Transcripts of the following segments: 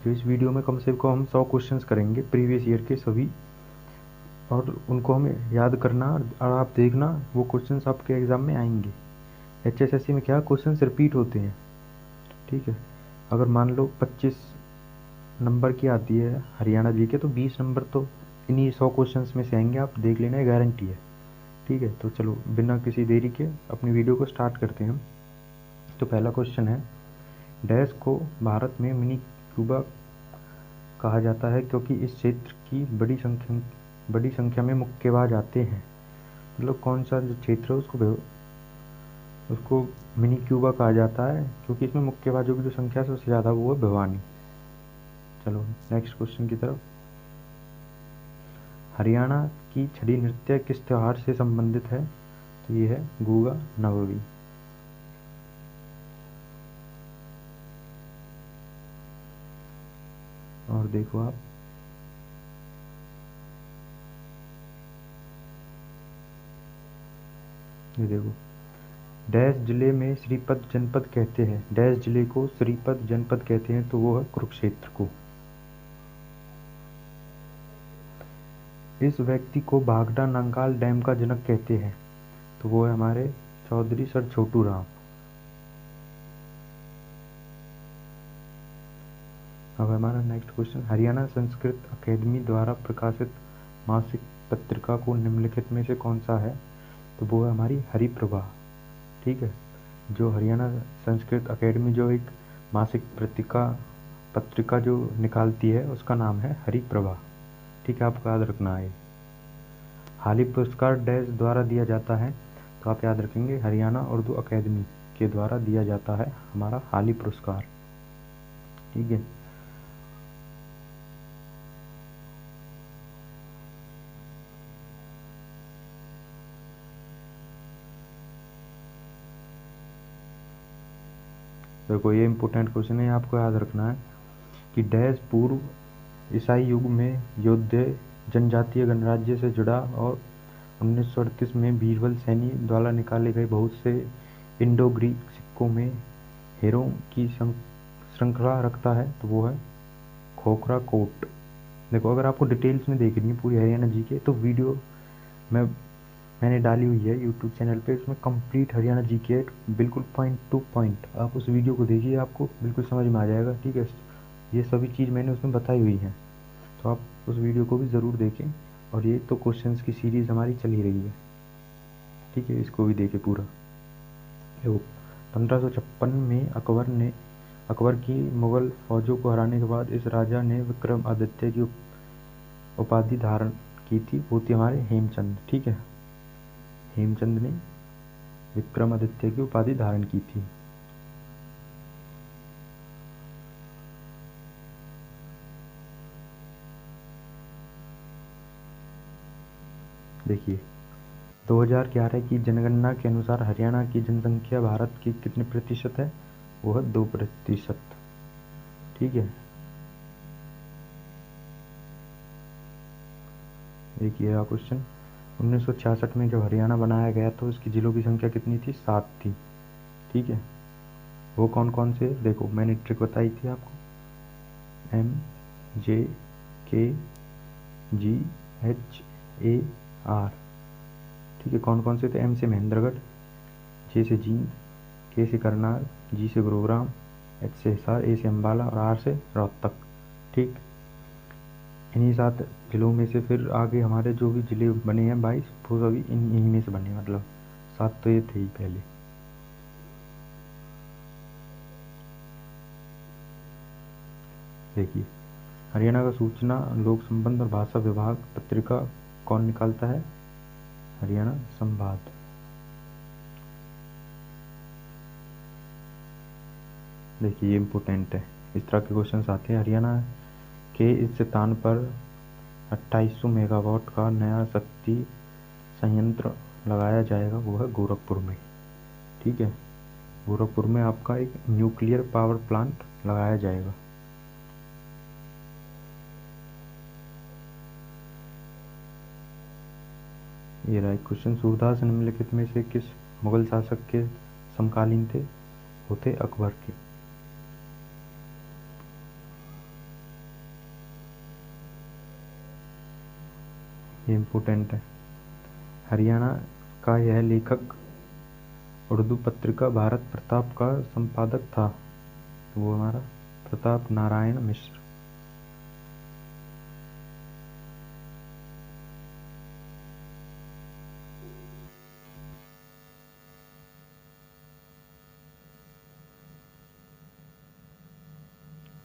जो इस वीडियो में कम से कम हम 100 क्वेश्चंस करेंगे प्रीवियस ईयर के सभी, और उनको हमें याद करना और आप देखना वो क्वेश्चंस आपके एग्ज़ाम में आएंगे। HSSC में क्या क्वेश्चंस रिपीट होते हैं, ठीक है। अगर मान लो 25 नंबर की आती है हरियाणा जी के, तो 20 नंबर तो इन्हीं 100 क्वेश्चंस में से आएंगे, आप देख लेना, गारंटी है, ठीक है। तो चलो बिना किसी देरी के अपनी वीडियो को स्टार्ट करते हैं हम। तो पहला क्वेश्चन है, डैश को भारत में मिनी क्यूबा कहा जाता है क्योंकि इस क्षेत्र की बड़ी संख्या में मुक्केबाज आते हैं। मतलब कौन सा जो क्षेत्र है उसको मिनी क्यूबा कहा जाता है क्योंकि इसमें मुक्केबाजों की जो संख्या सबसे ज़्यादा वो है भिवानी। चलो नेक्स्ट क्वेश्चन की तरफ। हरियाणा की छड़ी नृत्य किस त्योहार से संबंधित है? तो ये है गुगा नवमी। और देखो आप, ये देखो, डैश जिले में श्रीपद जनपद कहते हैं, डैश जिले को श्रीपद जनपद कहते हैं, तो वो है कुरुक्षेत्र को। इस व्यक्ति को भागड़ा नंगाल डैम का जनक कहते हैं, तो वो है हमारे चौधरी सर छोटू राम। अब हमारा नेक्स्ट क्वेश्चन, हरियाणा संस्कृत अकेदमी द्वारा प्रकाशित मासिक पत्रिका को निम्नलिखित में से कौन सा है? तो वो है हमारी हरिप्रभा, ठीक है। जो हरियाणा संस्कृत अकेडमी जो एक मासिक पत्रिका जो निकालती है उसका नाम है हरिप्रभा, ठीक है, आपको याद रखना है। हाली पुरस्कार डैश द्वारा दिया जाता है, तो आप याद रखेंगे हरियाणा उर्दू अकेदमी के द्वारा दिया जाता है हमारा हाली पुरस्कार, ठीक है। देखो ये इंपॉर्टेंट क्वेश्चन है, आपको याद रखना है कि डैश पूर्व ईसाई युग में यौध्य जनजातीय गणराज्य से जुड़ा और 1938 में बीरबल सैनी द्वारा निकाले गए बहुत से इंडो ग्रीक सिक्कों में हेरों की श्रृंखला रखता है, तो वो है खोखरा कोट। देखो अगर आपको डिटेल्स में देखनी है पूरी हरियाणा जी के, तो वीडियो मैंने डाली हुई है यूट्यूब चैनल पे, उसमें कंप्लीट हरियाणा जी के बिल्कुल पॉइंट टू पॉइंट, आप उस वीडियो को देखिए, आपको बिल्कुल समझ में आ जाएगा, ठीक है। ये सभी चीज़ मैंने उसमें बताई हुई है, तो आप उस वीडियो को भी ज़रूर देखें। और ये तो क्वेश्चंस की सीरीज़ हमारी चल ही रही है, ठीक है, इसको भी देखें पूरा। देखो 1556 में अकबर की मुगल फौजों को हराने के बाद इस राजा ने विक्रमादित्य की उपाधि धारण की थी, वो थी हमारे हेमचंद, ठीक है। हेमचंद ने विक्रमादित्य की उपाधि धारण की थी। देखिए 2011 की जनगणना के अनुसार हरियाणा की जनसंख्या भारत की कितने प्रतिशत है? वो है 2%, ठीक है। एक ये क्वेश्चन, 1966 में जब हरियाणा बनाया गया तो इसकी जिलों की संख्या कितनी थी? 7 थी, ठीक है। वो कौन कौन से? देखो मैंने ट्रिक बताई थी आपको, MJKGHAR, ठीक है। कौन कौन से थे? M से महेंद्रगढ़, J से जींद, K से करनाल, G से गुरुग्राम, H से हिसार, A से अम्बाला और R से रोहतक, ठीक। इन्हीं 7 जिलों में से फिर आगे हमारे जो भी जिले बने हैं 22, वो सभी इन्हीं में से बने, मतलब 7 तो ये थे ही पहले। देखिए हरियाणा का सूचना लोक संबंध और भाषा विभाग पत्रिका कौन निकालता है? हरियाणा संवाद। देखिए ये इम्पोर्टेंट है, इस तरह के क्वेश्चन आते हैं। हरियाणा के इस स्थान पर 2800 मेगावाट का नया शक्ति संयंत्र लगाया जाएगा, वो है गोरखपुर में, ठीक है। गोरखपुर में आपका एक न्यूक्लियर पावर प्लांट लगाया जाएगा। ये रहा एक क्वेश्चन, सूरदास निम्नलिखित में से किस मुगल शासक के समकालीन थे? होते अकबर के। ये इम्पोर्टेंट है। हरियाणा का यह लेखक उर्दू पत्रिका भारत प्रताप का संपादक था, तो वो हमारा प्रताप नारायण मिश्र।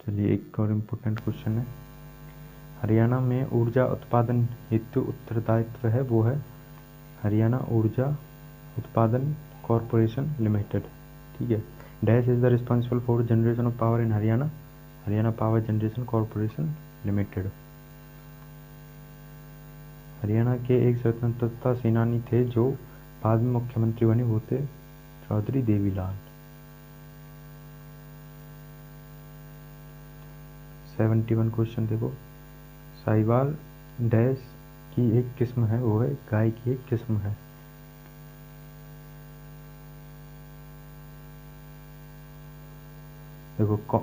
चलिए एक और इम्पोर्टेंट क्वेश्चन है। हरियाणा में ऊर्जा उत्पादन हेतु उत्तरदायित्व है, वो है हरियाणा ऊर्जा उत्पादन कॉरपोरेशन लिमिटेड। ठीक है। Dash is the responsible for generation of power in Haryana, Haryana power generation corporation limited. Haryana के एक स्वतंत्रता सेनानी थे जो बाद में मुख्यमंत्री बने, वो थे चौधरी देवीलाल। 71 क्वेश्चन देखो। साहिवाल डैश की एक किस्म है, वो है गाय की एक किस्म है। देखो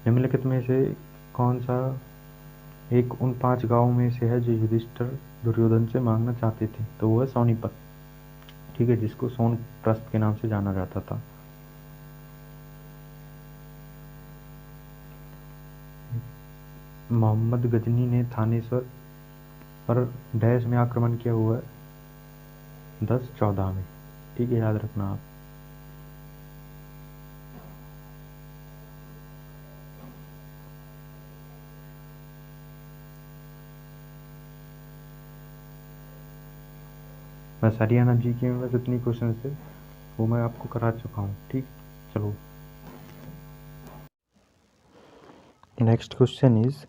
निम्नलिखित में से कौन सा एक उन 5 गांवों में से है जो युधिष्ठिर दुर्योधन से मांगना चाहते थे, तो वो है सोनीपत। ठीक है, जिसको सोनप्रस्थ के नाम से जाना जाता था। मोहम्मद गजनी ने थानेश्वर पर डैश में आक्रमण किया हुआ है 1014 में। ठीक है, याद रखना आप। बस हरियाणा जी के में बस इतनी क्वेश्चन थे, वो मैं आपको करा चुका हूँ। ठीक, चलो नेक्स्ट क्वेश्चन इज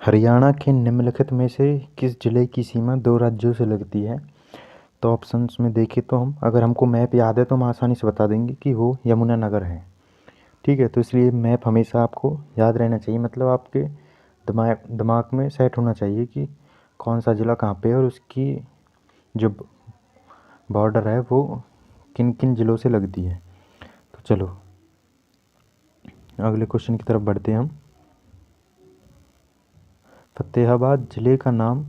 हरियाणा के निम्नलिखित में से किस जिले की सीमा 2 राज्यों से लगती है। तो ऑप्शंस में देखें तो हम, अगर हमको मैप याद है तो हम आसानी से बता देंगे कि वो यमुनानगर है। ठीक है, तो इसलिए मैप हमेशा आपको याद रहना चाहिए, मतलब आपके दिमाग में सेट होना चाहिए कि कौन सा ज़िला कहाँ पे है और उसकी जो बॉर्डर है वो किन किन ज़िलों से लगती है। तो चलो अगले क्वेश्चन की तरफ बढ़ते हैं हम। फतेहाबाद जिले का नाम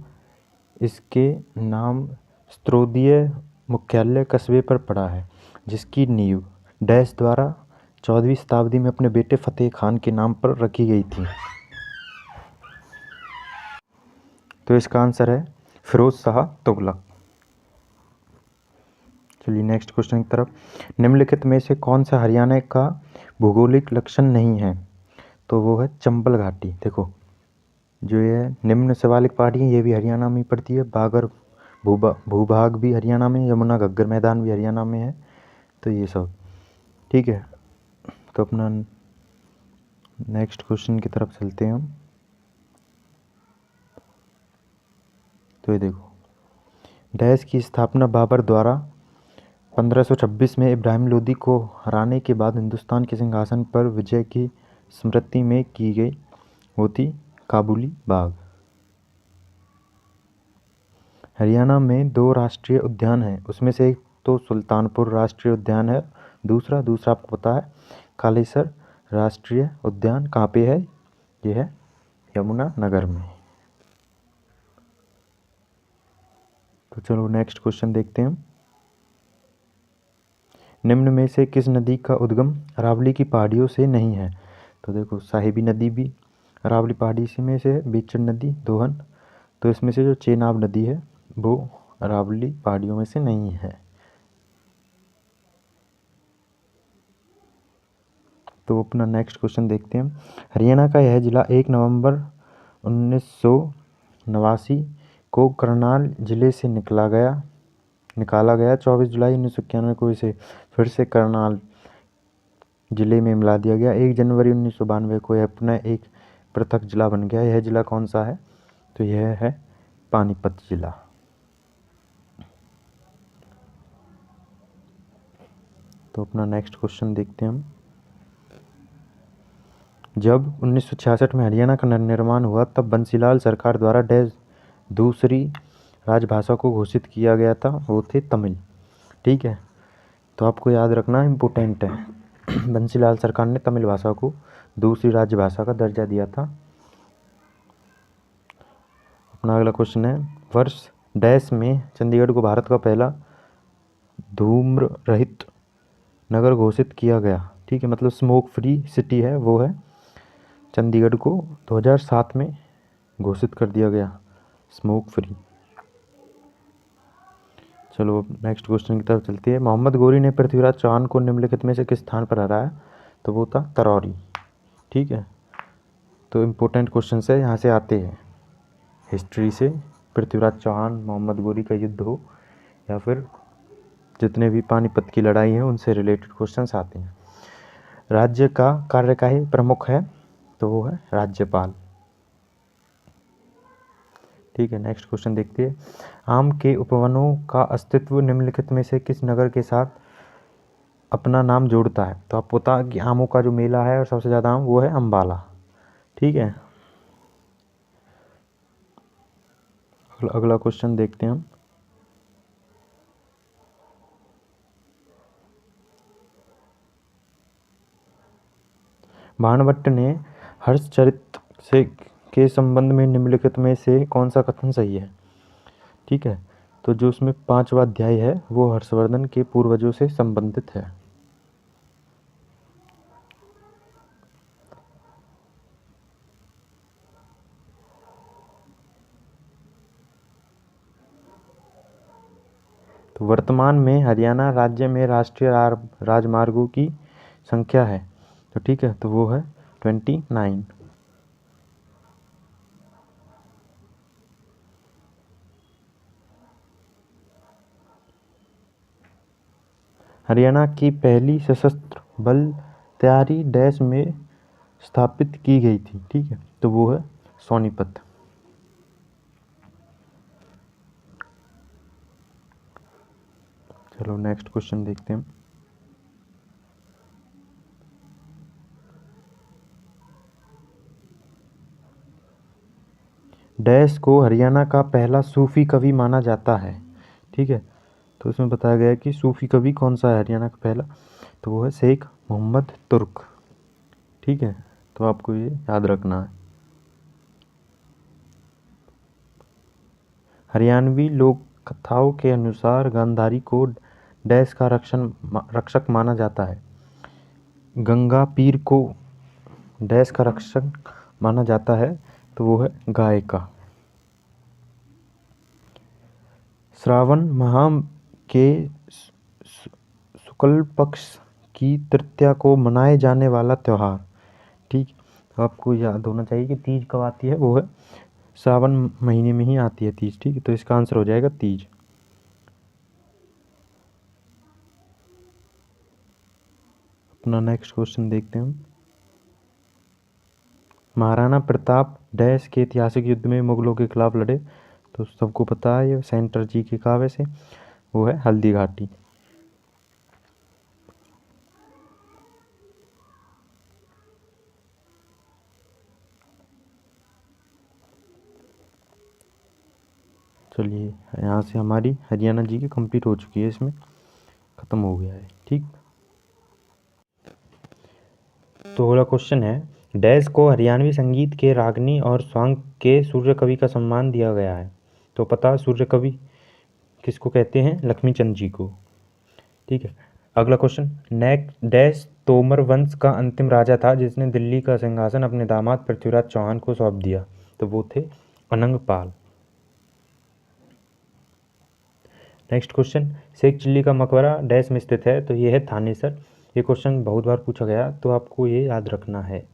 इसके नाम स्त्रोदीय मुख्यालय कस्बे पर पड़ा है, जिसकी नींव डैश द्वारा 14वीं शताब्दी में अपने बेटे फतेह खान के नाम पर रखी गई थी। तो इसका आंसर है फिरोज शाह तुगलक। चलिए नेक्स्ट क्वेश्चन की तरफ। निम्नलिखित में से कौन सा हरियाणा का भौगोलिक लक्षण नहीं है, तो वो है चंबल घाटी। देखो जो ये निम्न शिवालिक पहाड़ी है ये भी हरियाणा में पड़ती है, बागर भूभाग भी हरियाणा में, यमुना घग्गर मैदान भी हरियाणा में है, तो ये सब। ठीक है, तो अपना नेक्स्ट क्वेश्चन की तरफ चलते हैं हम। तो ये देखो डैश की स्थापना बाबर द्वारा 1526 में इब्राहिम लोदी को हराने के बाद हिंदुस्तान के सिंहासन पर विजय की स्मृति में की गई, वो थी काबुली बाग। हरियाणा में 2 राष्ट्रीय उद्यान हैं, उसमें से एक तो सुल्तानपुर राष्ट्रीय उद्यान है, दूसरा आपको पता है कालेसर राष्ट्रीय उद्यान कहाँ पे है, ये है यमुनानगर में। तो चलो नेक्स्ट क्वेश्चन देखते हैं। निम्न में से किस नदी का उद्गम अरावली की पहाड़ियों से नहीं है। तो देखो साहिबी नदी भी अरावली पहाड़ी से में से है, बेचर नदी, दोहन। तो इसमें से जो चेनाब नदी है वो अरावली पहाड़ियों में से नहीं है। तो अपना नेक्स्ट क्वेश्चन देखते हैं। हरियाणा का यह जिला 1 नवंबर 1989 को करनाल जिले से निकाला गया। 24 जुलाई 1991 को इसे फिर से करनाल जिले में मिला दिया गया। 1 जनवरी 1992 को यह पुनः एक पृथक जिला बन गया। यह जिला कौन सा है, तो यह है पानीपत जिला। तो अपना नेक्स्ट क्वेश्चन देखते हैं हम। जब 1966 में हरियाणा का निर्माण हुआ तब बंसीलाल सरकार द्वारा डैश दूसरी राजभाषा को घोषित किया गया था, वो थे तमिल। ठीक है, तो आपको याद रखना इम्पोर्टेंट है। बंसीलाल सरकार ने तमिल भाषा को दूसरी राजभाषा का दर्जा दिया था। अपना अगला क्वेश्चन है, वर्ष डैश में चंडीगढ़ को भारत का पहला धूम्र रहित नगर घोषित किया गया। ठीक है, मतलब स्मोक फ्री सिटी है वो है चंडीगढ़ को 2007 में घोषित कर दिया गया स्मोक फ्री। चलो अब नेक्स्ट क्वेश्चन की तरफ चलती है। मोहम्मद गोरी ने पृथ्वीराज चौहान को निम्नलिखित में से किस स्थान पर हराया? तो वो था तरौरी। ठीक है, तो इम्पोर्टेंट क्वेश्चन से यहाँ से आते हैं हिस्ट्री से, पृथ्वीराज चौहान मोहम्मद गोरी का युद्ध हो या फिर जितने भी पानीपत की लड़ाई है उनसे रिलेटेड क्वेश्चंस आते हैं। राज्य का कार्यकारी प्रमुख है तो वो है राज्यपाल। ठीक है, नेक्स्ट क्वेश्चन देखते हैं। आम के उपवनों का अस्तित्व निम्नलिखित में से किस नगर के साथ अपना नाम जोड़ता है? तो आपको पता कि आमों का जो मेला है और सबसे ज़्यादा आम वो है अम्बाला। ठीक है, अगला क्वेश्चन देखते हैं हम। भानुभट्ट ने हर्षचरित से के संबंध में निम्नलिखित में से कौन सा कथन सही है? ठीक है, तो जो उसमें 5वां अध्याय है वो हर्षवर्धन के पूर्वजों से संबंधित है। तो वर्तमान में हरियाणा राज्य में राष्ट्रीय राजमार्गों की संख्या है तो ठीक है, तो वो है 29। हरियाणा की पहली सशस्त्र बल तैयारी डैश में स्थापित की गई थी। ठीक है, तो वो है सोनीपत। चलो नेक्स्ट क्वेश्चन देखते हैं। डैश को हरियाणा का पहला सूफी कवि माना जाता है। ठीक है, तो इसमें बताया गया है कि सूफी कवि कौन सा है हरियाणा का पहला, तो वो है शेख मोहम्मद तुर्क। ठीक है, तो आपको ये याद रखना है। हरियाणवी लोक कथाओं के अनुसार गांधारी को डैश का रक्षक माना जाता है। गंगा पीर को डैश का रक्षक माना जाता है तो वो है गाय का। श्रावण माह के शुक्ल पक्ष की तृतीया को मनाए जाने वाला त्यौहार। ठीक, तो आपको याद होना चाहिए कि तीज कब आती है, वो है श्रावण महीने में ही आती है तीज। ठीक है, तो इसका आंसर हो जाएगा तीज। अपना नेक्स्ट क्वेश्चन देखते हैं हम। महाराणा प्रताप डैश के ऐतिहासिक युद्ध में मुगलों के खिलाफ लड़े? तो सबको पता है ये सेंटर जी के काव्य से, वो है हल्दी घाटी। चलिए, यहाँ से हमारी हरियाणा जी की कंप्लीट हो चुकी है, इसमें ख़त्म हो गया है। ठीक, तो अगला क्वेश्चन है, डैश को हरियाणवी संगीत के रागनी और स्वांग के सूर्य कवि का सम्मान दिया गया है? तो पता सूर्य कवि किसको कहते हैं? लक्ष्मीचंद जी को। ठीक है, अगला क्वेश्चन, डैश तोमर वंश का अंतिम राजा था जिसने दिल्ली का सिंहासन अपने दामाद पृथ्वीराज चौहान को सौंप दिया? तो वो थे अनंगपाल। नेक्स्ट क्वेश्चन, शेख चिल्ली का मकबरा डैश में स्थित है? तो ये है थानेसर। ये क्वेश्चन बहुत बार पूछा गया तो आपको ये याद रखना है।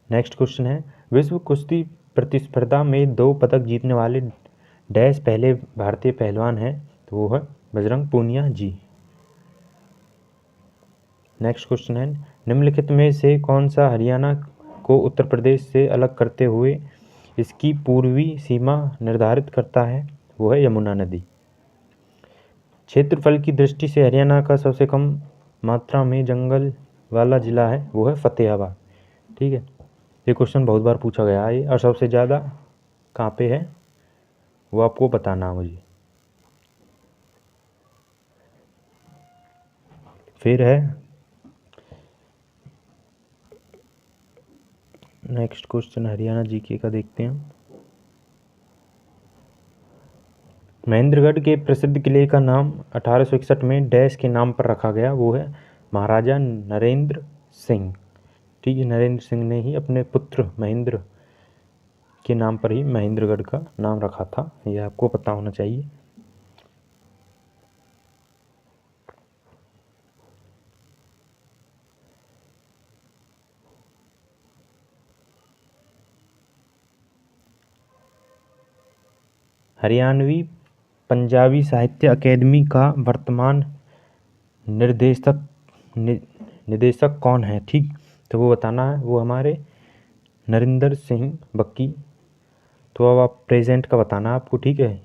नेक्स्ट क्वेश्चन है, विश्व कुश्ती प्रतिस्पर्धा में 2 पदक जीतने वाले डैश पहले भारतीय पहलवान हैं? तो वो है बजरंग पूनिया जी। नेक्स्ट क्वेश्चन है, निम्नलिखित में से कौन सा हरियाणा को उत्तर प्रदेश से अलग करते हुए इसकी पूर्वी सीमा निर्धारित करता है? वो है यमुना नदी। क्षेत्रफल की दृष्टि से हरियाणा का सबसे कम मात्रा में जंगल वाला जिला है, वो है फतेहाबाद। ठीक है, ये क्वेश्चन बहुत बार पूछा गया है और सबसे ज़्यादा कहाँ पे है वो आपको बताना है मुझे। फिर है नेक्स्ट क्वेश्चन हरियाणा जीके का देखते हैं। महेंद्रगढ़ के प्रसिद्ध किले का नाम 1861 में डैश के नाम पर रखा गया, वो है महाराजा नरेंद्र सिंह। ठीक है, नरेंद्र सिंह ने ही अपने पुत्र महेंद्र के नाम पर ही महेंद्रगढ़ का नाम रखा था, ये आपको पता होना चाहिए। हरियाणवी पंजाबी साहित्य अकादमी का वर्तमान निर्देशक निदेशक कौन है? ठीक, तो वो बताना है, वो हमारे नरेंद्र सिंह बक्की। तो अब आप प्रेजेंट का बताना आपको, ठीक है,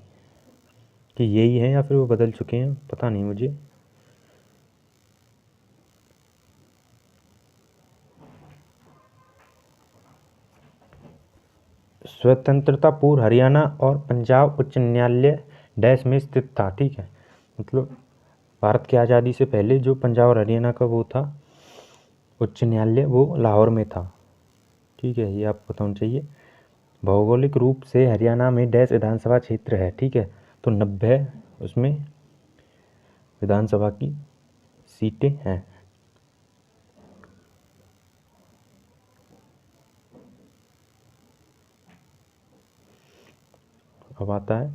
कि यही है या फिर वो बदल चुके हैं, पता नहीं मुझे। स्वतंत्रता पूर्व हरियाणा और पंजाब उच्च न्यायालय डैश में स्थित था। ठीक है, मतलब भारत की आज़ादी से पहले जो पंजाब और हरियाणा का वो था उच्च न्यायालय, वो लाहौर में था। ठीक है, ये आपको पता होना चाहिए। भौगोलिक रूप से हरियाणा में डैश विधानसभा क्षेत्र है। ठीक है, तो 90 उसमें विधानसभा की सीटें हैं। अब आता है,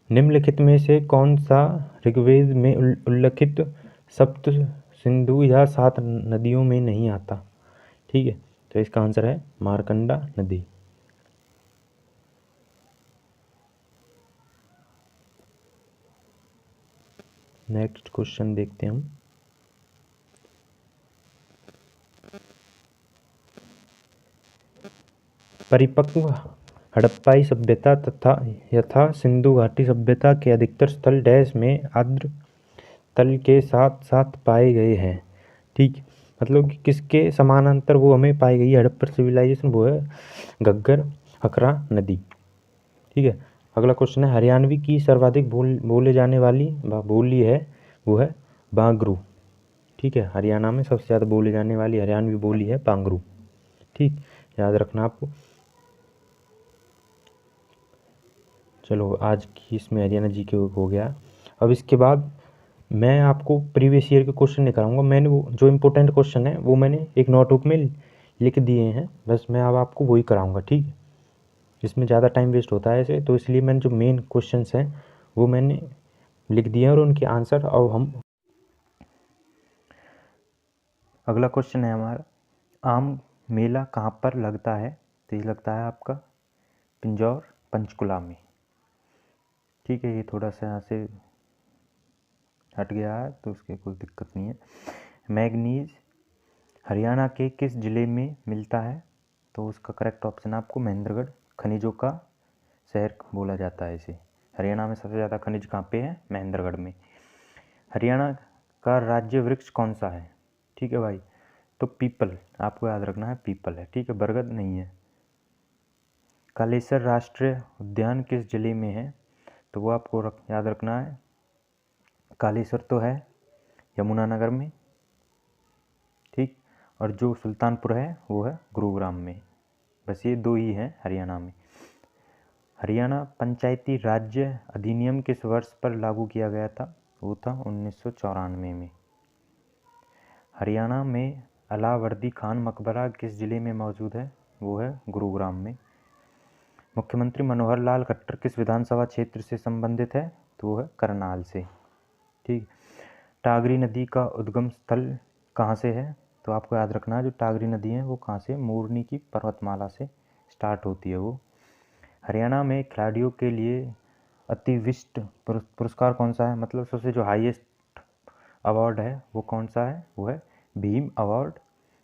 निम्नलिखित में से कौन सा ऋग्वेद में उल्लिखित सप्त सिंधु या 7 नदियों में नहीं आता? ठीक है, तो इसका आंसर है मार्कंडा नदी। नेक्स्ट क्वेश्चन देखते हैं हम। परिपक्व हड़प्पाई सभ्यता तथा यथा सिंधु घाटी सभ्यता के अधिकतर स्थल डैश में आर्द्र तल के साथ साथ पाए गए हैं। ठीक, मतलब कि किसके समानांतर वो हमें पाई गई है हड़प्पा सिविलाइजेशन? वो है घग्गर हकरा नदी। ठीक है, अगला क्वेश्चन है, हरियाणवी की सर्वाधिक बोले जाने वाली बोली है, वो है बांगरू। ठीक है, हरियाणा में सबसे ज़्यादा बोले जाने वाली हरियाणवी बोली है बांगरू। ठीक, याद रखना आपको। चलो, आज की इसमें हरियाणा जी के हो गया। अब इसके बाद मैं आपको प्रीवियस ईयर के क्वेश्चन नहीं कराऊंगा, मैंने वो जो इम्पोर्टेंट क्वेश्चन है वो मैंने एक नोटबुक में लिख दिए हैं, बस मैं अब आपको वही कराऊंगा। ठीक है, इसमें ज़्यादा टाइम वेस्ट होता है ऐसे, तो इसलिए मैंने जो मेन क्वेश्चंस हैं वो मैंने लिख दिए हैं और उनके आंसर अब हम। अगला क्वेश्चन है हमारा, आम मेला कहाँ पर लगता है? तो ये लगता है आपका पिंजौर पंचकुला में। ठीक है, ये थोड़ा सा यहाँ से हट गया है तो उसकी कोई दिक्कत नहीं है। मैग्नीज हरियाणा के किस जिले में मिलता है? तो उसका करेक्ट ऑप्शन आपको महेंद्रगढ़, खनिजों का शहर बोला जाता है इसे। हरियाणा में सबसे ज़्यादा खनिज कहाँ पे है? महेंद्रगढ़ में। हरियाणा का राज्य वृक्ष कौन सा है? ठीक है भाई, तो पीपल, आपको याद रखना है पीपल है। ठीक है, बरगद नहीं है। कालेसर राष्ट्रीय उद्यान किस जिले में है? तो वो आपको याद रखना है, कालेसर तो है यमुनानगर में। ठीक, और जो सुल्तानपुर है वो है गुरुग्राम में। बस ये 2 ही हैं हरियाणा में। हरियाणा पंचायती राज्य अधिनियम किस वर्ष पर लागू किया गया था? वो था 1994 में। हरियाणा में अलावर्दी खान मकबरा किस जिले में मौजूद है? वो है गुरुग्राम में। मुख्यमंत्री मनोहर लाल खट्टर किस विधानसभा क्षेत्र से संबंधित है? तो वो है करनाल से। ठीक, टागरी नदी का उद्गम स्थल कहाँ से है? तो आपको याद रखना है, जो टागरी नदी है वो कहाँ से? मोरनी की पर्वतमाला से स्टार्ट होती है वो। हरियाणा में खिलाड़ियों के लिए अतिविशिष्ट पुरस्कार कौन सा है? मतलब सबसे जो हाईएस्ट अवार्ड है वो कौन सा है? वो है भीम अवार्ड।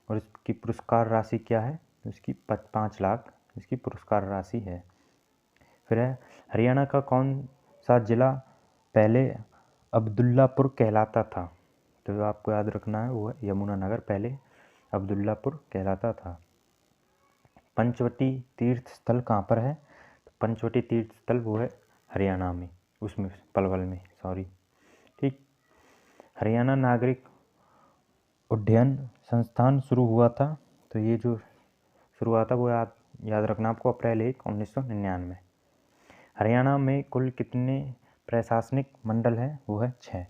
और इसकी पुरस्कार राशि क्या है? इसकी 5 लाख इसकी पुरस्कार राशि है। फिर है, हरियाणा का कौन सा जिला पहले अब्दुल्लापुर कहलाता था? तो आपको याद रखना है वो है यमुनानगर पहले अब्दुल्लापुर कहलाता था। पंचवटी तीर्थ स्थल कहाँ पर है? तो पंचवटी तीर्थ स्थल वो है हरियाणा में, उसमें पलवल में, सॉरी। ठीक, हरियाणा नागरिक उड्डयन संस्थान शुरू हुआ था? तो ये जो शुरू हुआ था वो याद रखना आपको, अप्रैल 1, 1999। हरियाणा में कुल कितने प्रशासनिक मंडल हैं? वो है 6।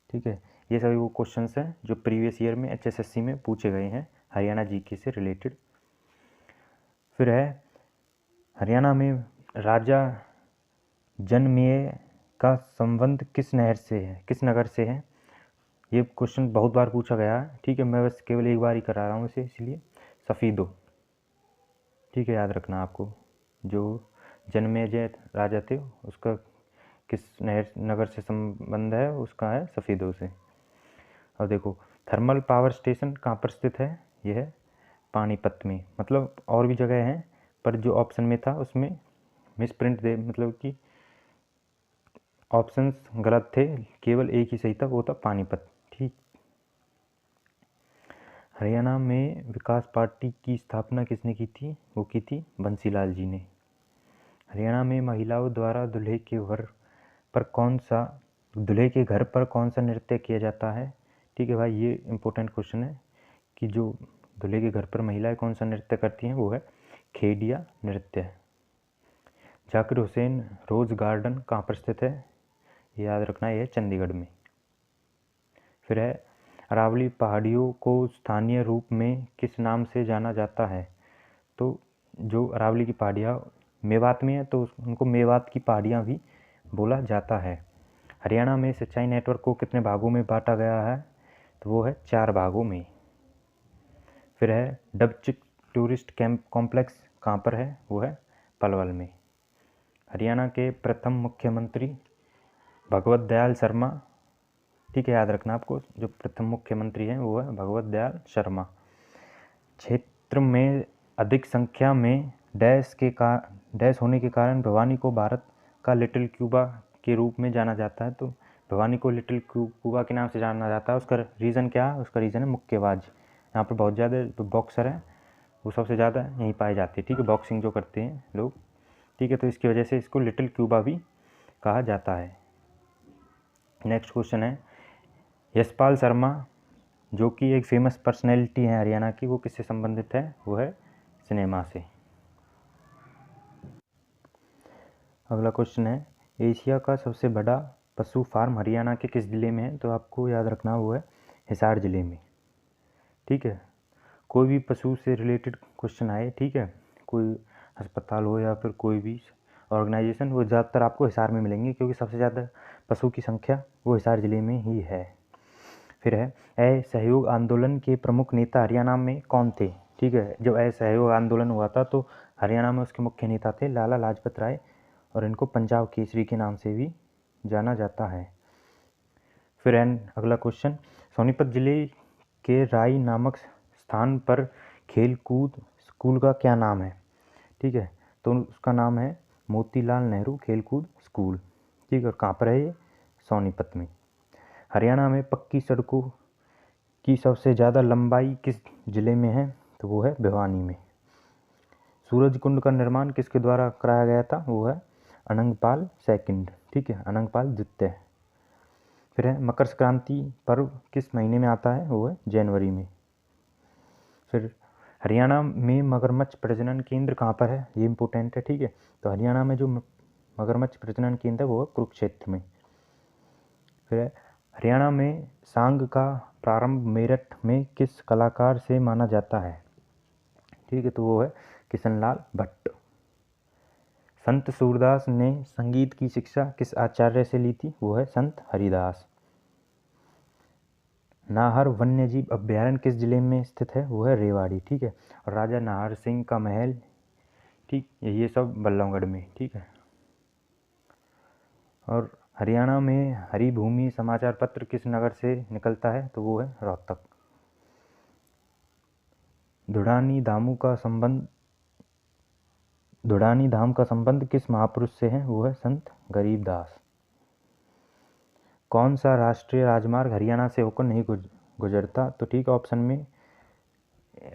ठीक है, ये सभी वो क्वेश्चंस हैं जो प्रीवियस ईयर में HSSC में पूछे गए हैं हरियाणा जीके से रिलेटेड। फिर है हरियाणा में राजा जनमेय का संबंध किस नहर से है, किस नगर से है? ये क्वेश्चन बहुत बार पूछा गया है। ठीक है, मैं बस केवल एक बार ही करा रहा हूँ इसे, इसलिए सफ़ीदो। ठीक है, याद रखना आपको, जो जनमेजय राजा थे उसका किस नगर से संबंध है, उसका है सफ़ीदो से। अब देखो, थर्मल पावर स्टेशन कहाँ पर स्थित है? यह है पानीपत में। मतलब और भी जगह हैं, पर जो ऑप्शन में था उसमें मिसप्रिंट दे, मतलब कि ऑप्शंस गलत थे, केवल एक ही सही था, वो था पानीपत। ठीक। हरियाणा में विकास पार्टी की स्थापना किसने की थी? वो की थी बंसीलाल जी ने। हरियाणा में महिलाओं द्वारा दूल्हे के घर पर कौन सा नृत्य किया जाता है? ठीक है भाई, ये इम्पोर्टेंट क्वेश्चन है कि जो दूल्हे के घर पर महिलाएं कौन सा नृत्य करती हैं, वो है खेडिया नृत्य। जाकिर हुसैन रोज़ गार्डन कहाँ पर स्थित है? याद रखना, ये है चंडीगढ़ में। फिर है अरावली पहाड़ियों को स्थानीय रूप में किस नाम से जाना जाता है? तो जो अरावली की पहाड़ियाँ मेवात में है तो उनको मेवात की पहाड़ियाँ भी बोला जाता है। हरियाणा में सिंचाई नेटवर्क को कितने भागों में बांटा गया है? तो वो है 4 भागों में। फिर है डबचिक टूरिस्ट कैंप कॉम्प्लेक्स कहाँ पर है? वो है पलवल में। हरियाणा के प्रथम मुख्यमंत्री भगवत दयाल शर्मा। ठीक है, याद रखना आपको, जो प्रथम मुख्यमंत्री हैं वो है भगवत दयाल शर्मा। क्षेत्र में अधिक संख्या में डैश होने के कारण भिवानी को भारत का लिटिल क्यूबा के रूप में जाना जाता है। तो भिवानी को लिटिल क्यूबा के नाम से जाना जाता है। उसका रीज़न क्या है? उसका रीज़न है मुक्केबाज। यहाँ पर बहुत ज़्यादा जो बॉक्सर हैं वो सबसे ज़्यादा यहीं पाए जाते हैं। ठीक है, बॉक्सिंग जो करते हैं लोग। ठीक है, तो इसकी वजह से इसको लिटिल क्यूबा भी कहा जाता है। नेक्स्ट क्वेश्चन है यशपाल शर्मा, जो कि एक फेमस पर्सनैलिटी है हरियाणा की, वो किससे संबंधित है? वो है सिनेमा से। अगला क्वेश्चन है एशिया का सबसे बड़ा पशु फार्म हरियाणा के किस ज़िले में है? तो आपको याद रखना वो है हिसार ज़िले में। ठीक है, कोई भी पशु से रिलेटेड क्वेश्चन आए, ठीक है, कोई अस्पताल हो या फिर कोई भी ऑर्गेनाइजेशन, वो ज़्यादातर आपको हिसार में मिलेंगे, क्योंकि सबसे ज़्यादा पशु की संख्या वो हिसार ज़िले में ही है। फिर है असहयोग आंदोलन के प्रमुख नेता हरियाणा में कौन थे? ठीक है, जब असहयोग आंदोलन हुआ था तो हरियाणा में उसके मुख्य नेता थे लाला लाजपत राय, और इनको पंजाब केसरी के नाम से भी जाना जाता है। फिर अगला क्वेश्चन, सोनीपत जिले के राई नामक स्थान पर खेलकूद स्कूल का क्या नाम है? ठीक है, तो उसका नाम है मोतीलाल नेहरू खेलकूद स्कूल। ठीक है, और कहाँ पर है ये? सोनीपत में। हरियाणा में पक्की सड़कों की सबसे ज़्यादा लंबाई किस जिले में है? तो वो है भिवानी में। सूरज कुंड का निर्माण किसके द्वारा कराया गया था? वो है अनंगपाल सेकंड। ठीक है, अनंगपाल द्वितीय। फिर है मकर संक्रांति पर्व किस महीने में आता है? वो है जनवरी में। फिर हरियाणा में मगरमच्छ प्रजनन केंद्र कहाँ पर है? ये इंपॉर्टेंट है। ठीक है, तो हरियाणा में जो मगरमच्छ प्रजनन केंद्र है वो है कुरुक्षेत्र में। फिर है हरियाणा में सांग का प्रारंभ मेरठ में किस कलाकार से माना जाता है? ठीक है, तो वो है किशनलाल भट्ट। संत सूरदास ने संगीत की शिक्षा किस आचार्य से ली थी? वो है संत हरिदास। नाहर वन्यजीव अभ्यारण्य किस जिले में स्थित है? वो है रेवाड़ी। ठीक है, और राजा नाहर सिंह का महल, ठीक, ये सब बल्लभगढ़ में। ठीक है, और हरियाणा में हरी भूमि समाचार पत्र किस नगर से निकलता है? तो वो है रोहतक। धुड़ानी धाम का संबंध किस महापुरुष से है? वो है संत गरीबदास। कौन सा राष्ट्रीय राजमार्ग हरियाणा से होकर नहीं गुजरता? तो ठीक, ऑप्शन में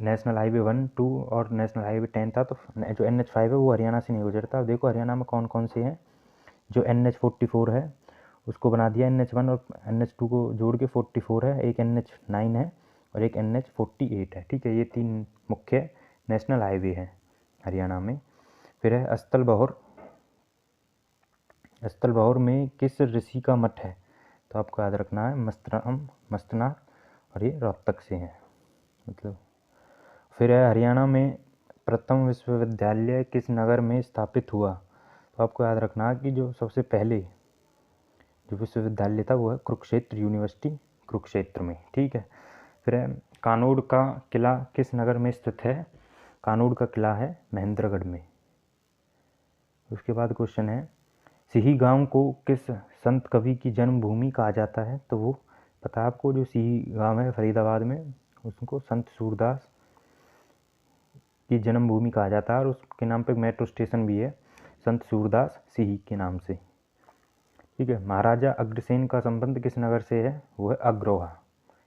नेशनल हाईवे 1, 2 और नेशनल हाईवे 10 था, तो जो NH5 है वो हरियाणा से नहीं गुजरता। अब देखो हरियाणा में कौन कौन से हैं। जो NH44 है उसको बना दिया NH1, और NH2 को जोड़ के 44 है, एक NH9 है और एक NH48 है। ठीक है, ये 3 मुख्य नेशनल हाईवे हैं हरियाणा में। फिर है अस्तल बहोर स्थलभौर में किस ऋषि का मठ है? तो आपको याद रखना है मस्तनाथ, और ये रोहतक से है मतलब। फिर है हरियाणा में प्रथम विश्वविद्यालय किस नगर में स्थापित हुआ? तो आपको याद रखना है कि जो सबसे पहले जो विश्वविद्यालय था वो है कुरुक्षेत्र यूनिवर्सिटी, कुरुक्षेत्र में, ठीक है। फिर है कानोड़ का किला किस नगर में स्थित है? कानोड़ का किला है महेंद्रगढ़ में। उसके बाद क्वेश्चन है सिही गांव को किस संत कवि की जन्मभूमि कहा जाता है? तो वो पता है आपको, जो सिही गांव है फरीदाबाद में, उसको संत सूरदास की जन्मभूमि कहा जाता है, और उसके नाम पे मेट्रो स्टेशन भी है संत सूरदास सिही के नाम से, ठीक है। महाराजा अग्रसेन का संबंध किस नगर से है? वो है अग्रोहा,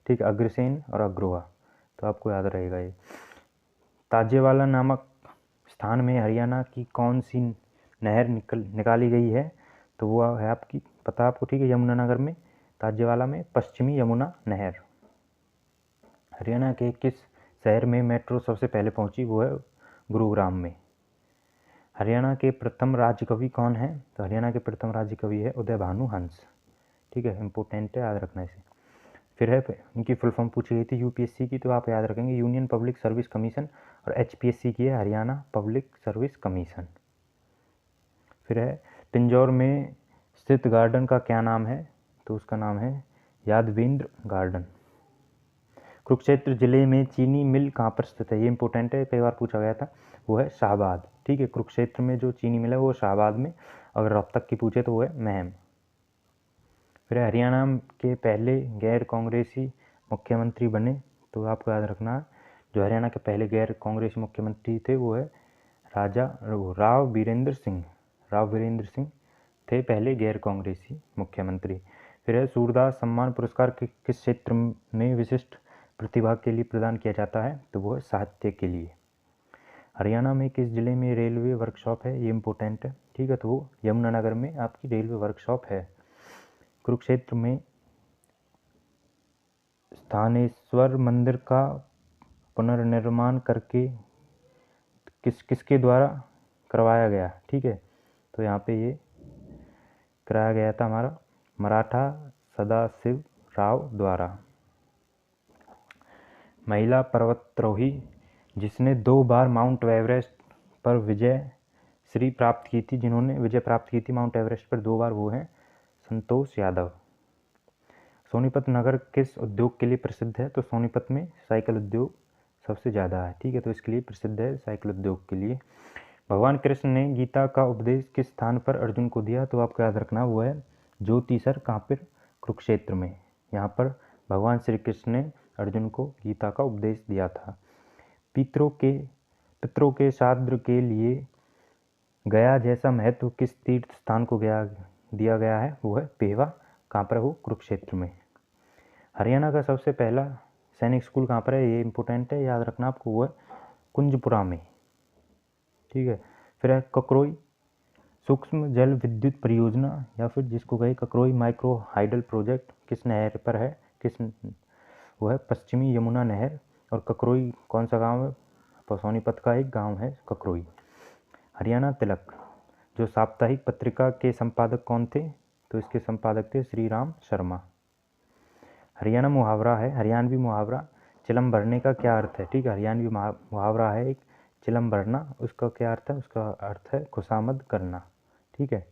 ठीक है, अग्रसेन और अग्रोहा, तो आपको याद रहेगा ये। ताजेवाला नामक स्थान में हरियाणा की कौन सी नहर निकाली गई है? तो वो है आपकी, पता आपको, ठीक है, यमुनानगर में, ताजेवाला में पश्चिमी यमुना नहर। हरियाणा के किस शहर में मेट्रो सबसे पहले पहुंची? वो है गुरुग्राम में। हरियाणा के प्रथम राज्य कवि कौन है? तो हरियाणा के प्रथम राज्य कवि है उदय भानु हंस, ठीक है, इंपॉर्टेंट है, याद रखना इसे। फिर है इनकी फुल फॉर्म पूछी गई थी यूपीएससी की, तो आप याद रखेंगे यूनियन पब्लिक सर्विस कमीशन, और एचपीएससी की है हरियाणा पब्लिक सर्विस कमीशन। फिर है पिंजौर में स्थित गार्डन का क्या नाम है? तो उसका नाम है यादवेंद्र गार्डन। कुरुक्षेत्र जिले में चीनी मिल कहाँ पर स्थित है? ये इंपॉर्टेंट है, कई बार पूछा गया था, वो है शाहबाद, ठीक है। कुरुक्षेत्र में जो चीनी मिल है वो शाहबाद में, अगर रोहतक की पूछे तो वो है महम। फिर हरियाणा के पहले गैर कांग्रेसी मुख्यमंत्री बने, तो आपको याद रखना जो हरियाणा के पहले गैर कांग्रेसी मुख्यमंत्री थे वो है राव वीरेंद्र सिंह। राव वीरेंद्र सिंह थे पहले गैर कांग्रेसी मुख्यमंत्री। फिर है सूरदास सम्मान पुरस्कार किस क्षेत्र में विशिष्ट प्रतिभा के लिए प्रदान किया जाता है? तो वो है साहित्य के लिए। हरियाणा में किस जिले में रेलवे वर्कशॉप है? ये इंपॉर्टेंट है, ठीक है, तो वो यमुनानगर में आपकी रेलवे वर्कशॉप है। कुरुक्षेत्र में स्थानेश्वर मंदिर का पुनर्निर्माण करके किसके द्वारा करवाया गया? ठीक है, तो यहाँ पे ये कराया गया था हमारा मराठा सदाशिव राव द्वारा। महिला पर्वतारोही जिसने 2 बार माउंट एवरेस्ट पर विजय प्राप्त की थी माउंट एवरेस्ट पर 2 बार, वो हैं संतोष यादव। सोनीपत नगर किस उद्योग के लिए प्रसिद्ध है? तो सोनीपत में साइकिल उद्योग सबसे ज़्यादा है, ठीक है, तो इसके लिए प्रसिद्ध है साइकिल उद्योग के लिए। भगवान कृष्ण ने गीता का उपदेश किस स्थान पर अर्जुन को दिया? तो आपको याद रखना वो है ज्योतिसर, कहाँ पर? कुरुक्षेत्र में। यहाँ पर भगवान श्री कृष्ण ने अर्जुन को गीता का उपदेश दिया था। पितरों के श्राद्ध के लिए गया जैसा महत्व किस तीर्थ स्थान को दिया गया है? वो है पेवा, कहाँ पर? वो कुरुक्षेत्र में। हरियाणा का सबसे पहला सैनिक स्कूल कहाँ पर है? ये इंपॉर्टेंट है, याद रखना आपको, वो है कुंजपुरा में, ठीक है। फिर है ककरोई सूक्ष्म जल विद्युत परियोजना, या फिर जिसको कहे ककरोई माइक्रो हाइडल प्रोजेक्ट, किस नहर पर है? वो है पश्चिमी यमुना नहर। और ककरोई कौन सा गांव है? सोनीपत का एक गांव है ककरोई। हरियाणा तिलक जो साप्ताहिक पत्रिका के संपादक कौन थे? तो इसके संपादक थे श्री राम शर्मा। हरियाणा मुहावरा है, हरियाणवी मुहावरा चिलम भरने का क्या अर्थ है? ठीक है, हरियाणवी मुहावरा है एक चिलम भरना, उसका क्या अर्थ है? उसका अर्थ है खुशामद करना, ठीक है।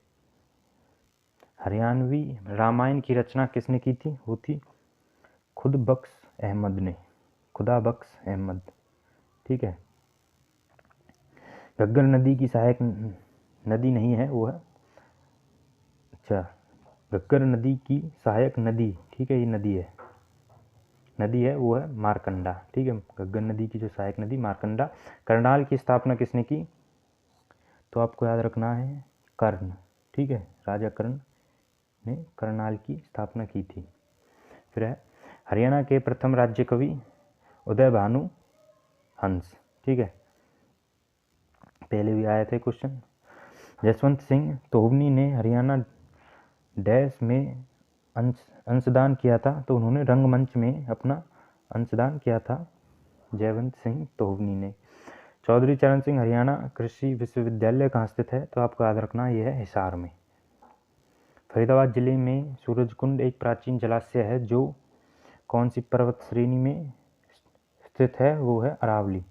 हरियाणवी रामायण की रचना किसने की थी? वो थी खुदा बख्श अहमद, ठीक है। घग्गर नदी की सहायक नदी नहीं है, वो है, अच्छा, घग्गर नदी की सहायक नदी, ठीक है, ये नदी है वो है मारकंडा, ठीक है। घग्गर नदी की जो सहायक नदी मारकंडा। करनाल की स्थापना किसने की? तो आपको याद रखना है कर्ण, ठीक है, राजा कर्ण ने करनाल की स्थापना की थी। फिर है हरियाणा के प्रथम राज्य कवि उदय भानु हंस, ठीक है, पहले भी आए थे क्वेश्चन। जसवंत सिंह तोहवनी ने हरियाणा डैश में अंशदान किया था? तो उन्होंने रंगमंच में अपना अंशदान किया था जयवंत सिंह तोहवनी ने। चौधरी चरण सिंह हरियाणा कृषि विश्वविद्यालय कहाँ स्थित है? तो आपको याद रखना ये है हिसार में। फरीदाबाद जिले में सूरजकुंड एक प्राचीन जलाशय है जो कौन सी पर्वत श्रेणी में स्थित है? वो है अरावली।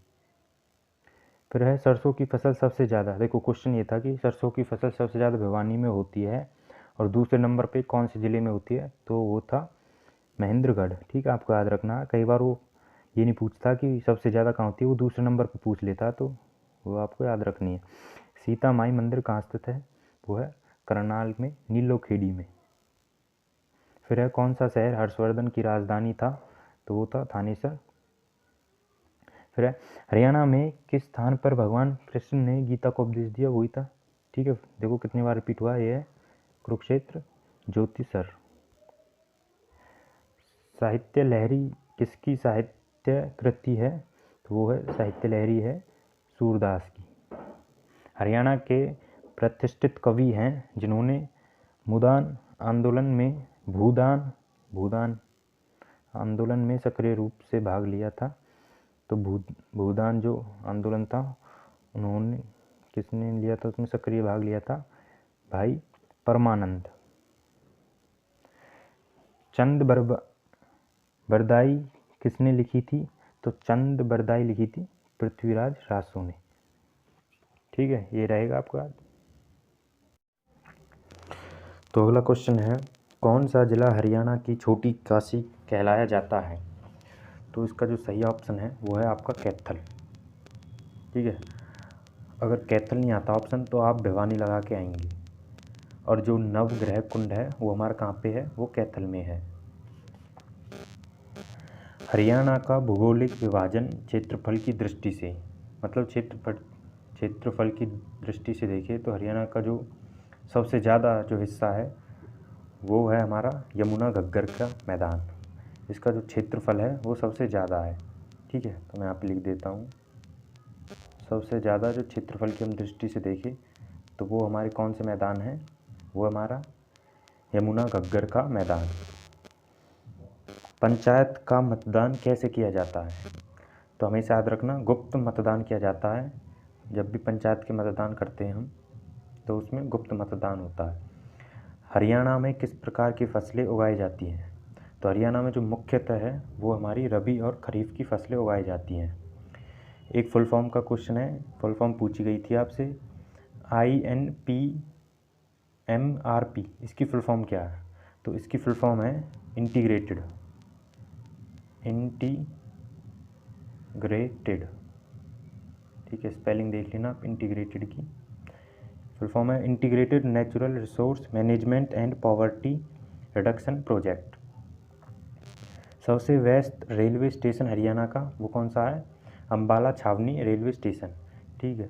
फिर है सरसों की फसल सबसे ज़्यादा, देखो क्वेश्चन ये था कि सरसों की फसल सबसे ज़्यादा भिवानी में होती है और दूसरे नंबर पे कौन से ज़िले में होती है? तो वो था महेंद्रगढ़। ठीक है, आपको याद रखना। कई बार वो ये नहीं पूछता कि सबसे ज़्यादा कहाँ होती है, वो दूसरे नंबर पे पूछ लेता, तो वो आपको याद रखनी है। सीता माई मंदिर कहाँ स्थित है? वो है करनाल में नीलोखेड़ी में। फिर है कौन सा शहर हर्षवर्धन की राजधानी था? तो वो था थानेसर। फिर है हरियाणा में किस स्थान पर भगवान कृष्ण ने गीता को उपदेश दिया? वही था। ठीक है, देखो कितनी बार रिपीट हुआ, ये है कुरुक्षेत्र ज्योतिसर। साहित्य लहरी किसकी साहित्य कृति है? तो वो है साहित्य लहरी है सूरदास की। हरियाणा के प्रतिष्ठित कवि हैं जिन्होंने भूदान आंदोलन में सक्रिय रूप से भाग लिया था। तो भूदान जो आंदोलन था उन्होंने किसने लिया था, उसमें सक्रिय भाग लिया था भाई परमानंद। चंद बरदाई किसने लिखी थी? तो चंद बरदाई लिखी थी पृथ्वीराज रासो ने। ठीक है, ये रहेगा आपका। तो अगला क्वेश्चन है कौन सा जिला हरियाणा की छोटी काशी कहलाया जाता है? तो इसका जो सही ऑप्शन है वो है आपका कैथल। ठीक है, अगर कैथल नहीं आता ऑप्शन तो आप भिवानी लगा के आएंगे। और जो नवग्रह कुंड है वो हमारा कहाँ पे है? वो कैथल में है। हरियाणा का भौगोलिक विभाजन क्षेत्रफल की दृष्टि से, मतलब क्षेत्रफल की दृष्टि से देखें तो हरियाणा का जो सबसे ज़्यादा जो हिस्सा है वो है हमारा यमुना घग्गर का मैदान। इसका जो क्षेत्रफल है वो सबसे ज़्यादा है। ठीक है, तो मैं यहाँ पे लिख देता हूँ, सबसे ज़्यादा जो क्षेत्रफल की हम दृष्टि से देखें तो वो हमारे कौन से मैदान है? वो हमारा यमुना घग्गर का मैदान। पंचायत का मतदान कैसे किया जाता है? तो हमेशा याद रखना गुप्त मतदान किया जाता है। जब भी पंचायत के मतदान करते हैं हम तो उसमें गुप्त मतदान होता है। हरियाणा में किस प्रकार की फसलें उगाई जाती हैं? तो हरियाणा में जो मुख्यतः है वो हमारी रबी और खरीफ की फसलें उगाई जाती हैं। एक फुल फॉर्म का क्वेश्चन है, फुल फॉर्म पूछी गई थी आपसे, INPMRP, इसकी फुल फॉर्म क्या है? तो इसकी फुल फॉर्म है इंटीग्रेटेड। ठीक है, स्पेलिंग देख लेना आप इंटीग्रेटेड की। फुल फॉर्म है integrated natural resource management and poverty reduction project. सबसे व्यस्त रेलवे स्टेशन हरियाणा का वो कौन सा है? अम्बाला छावनी रेलवे स्टेशन। ठीक है,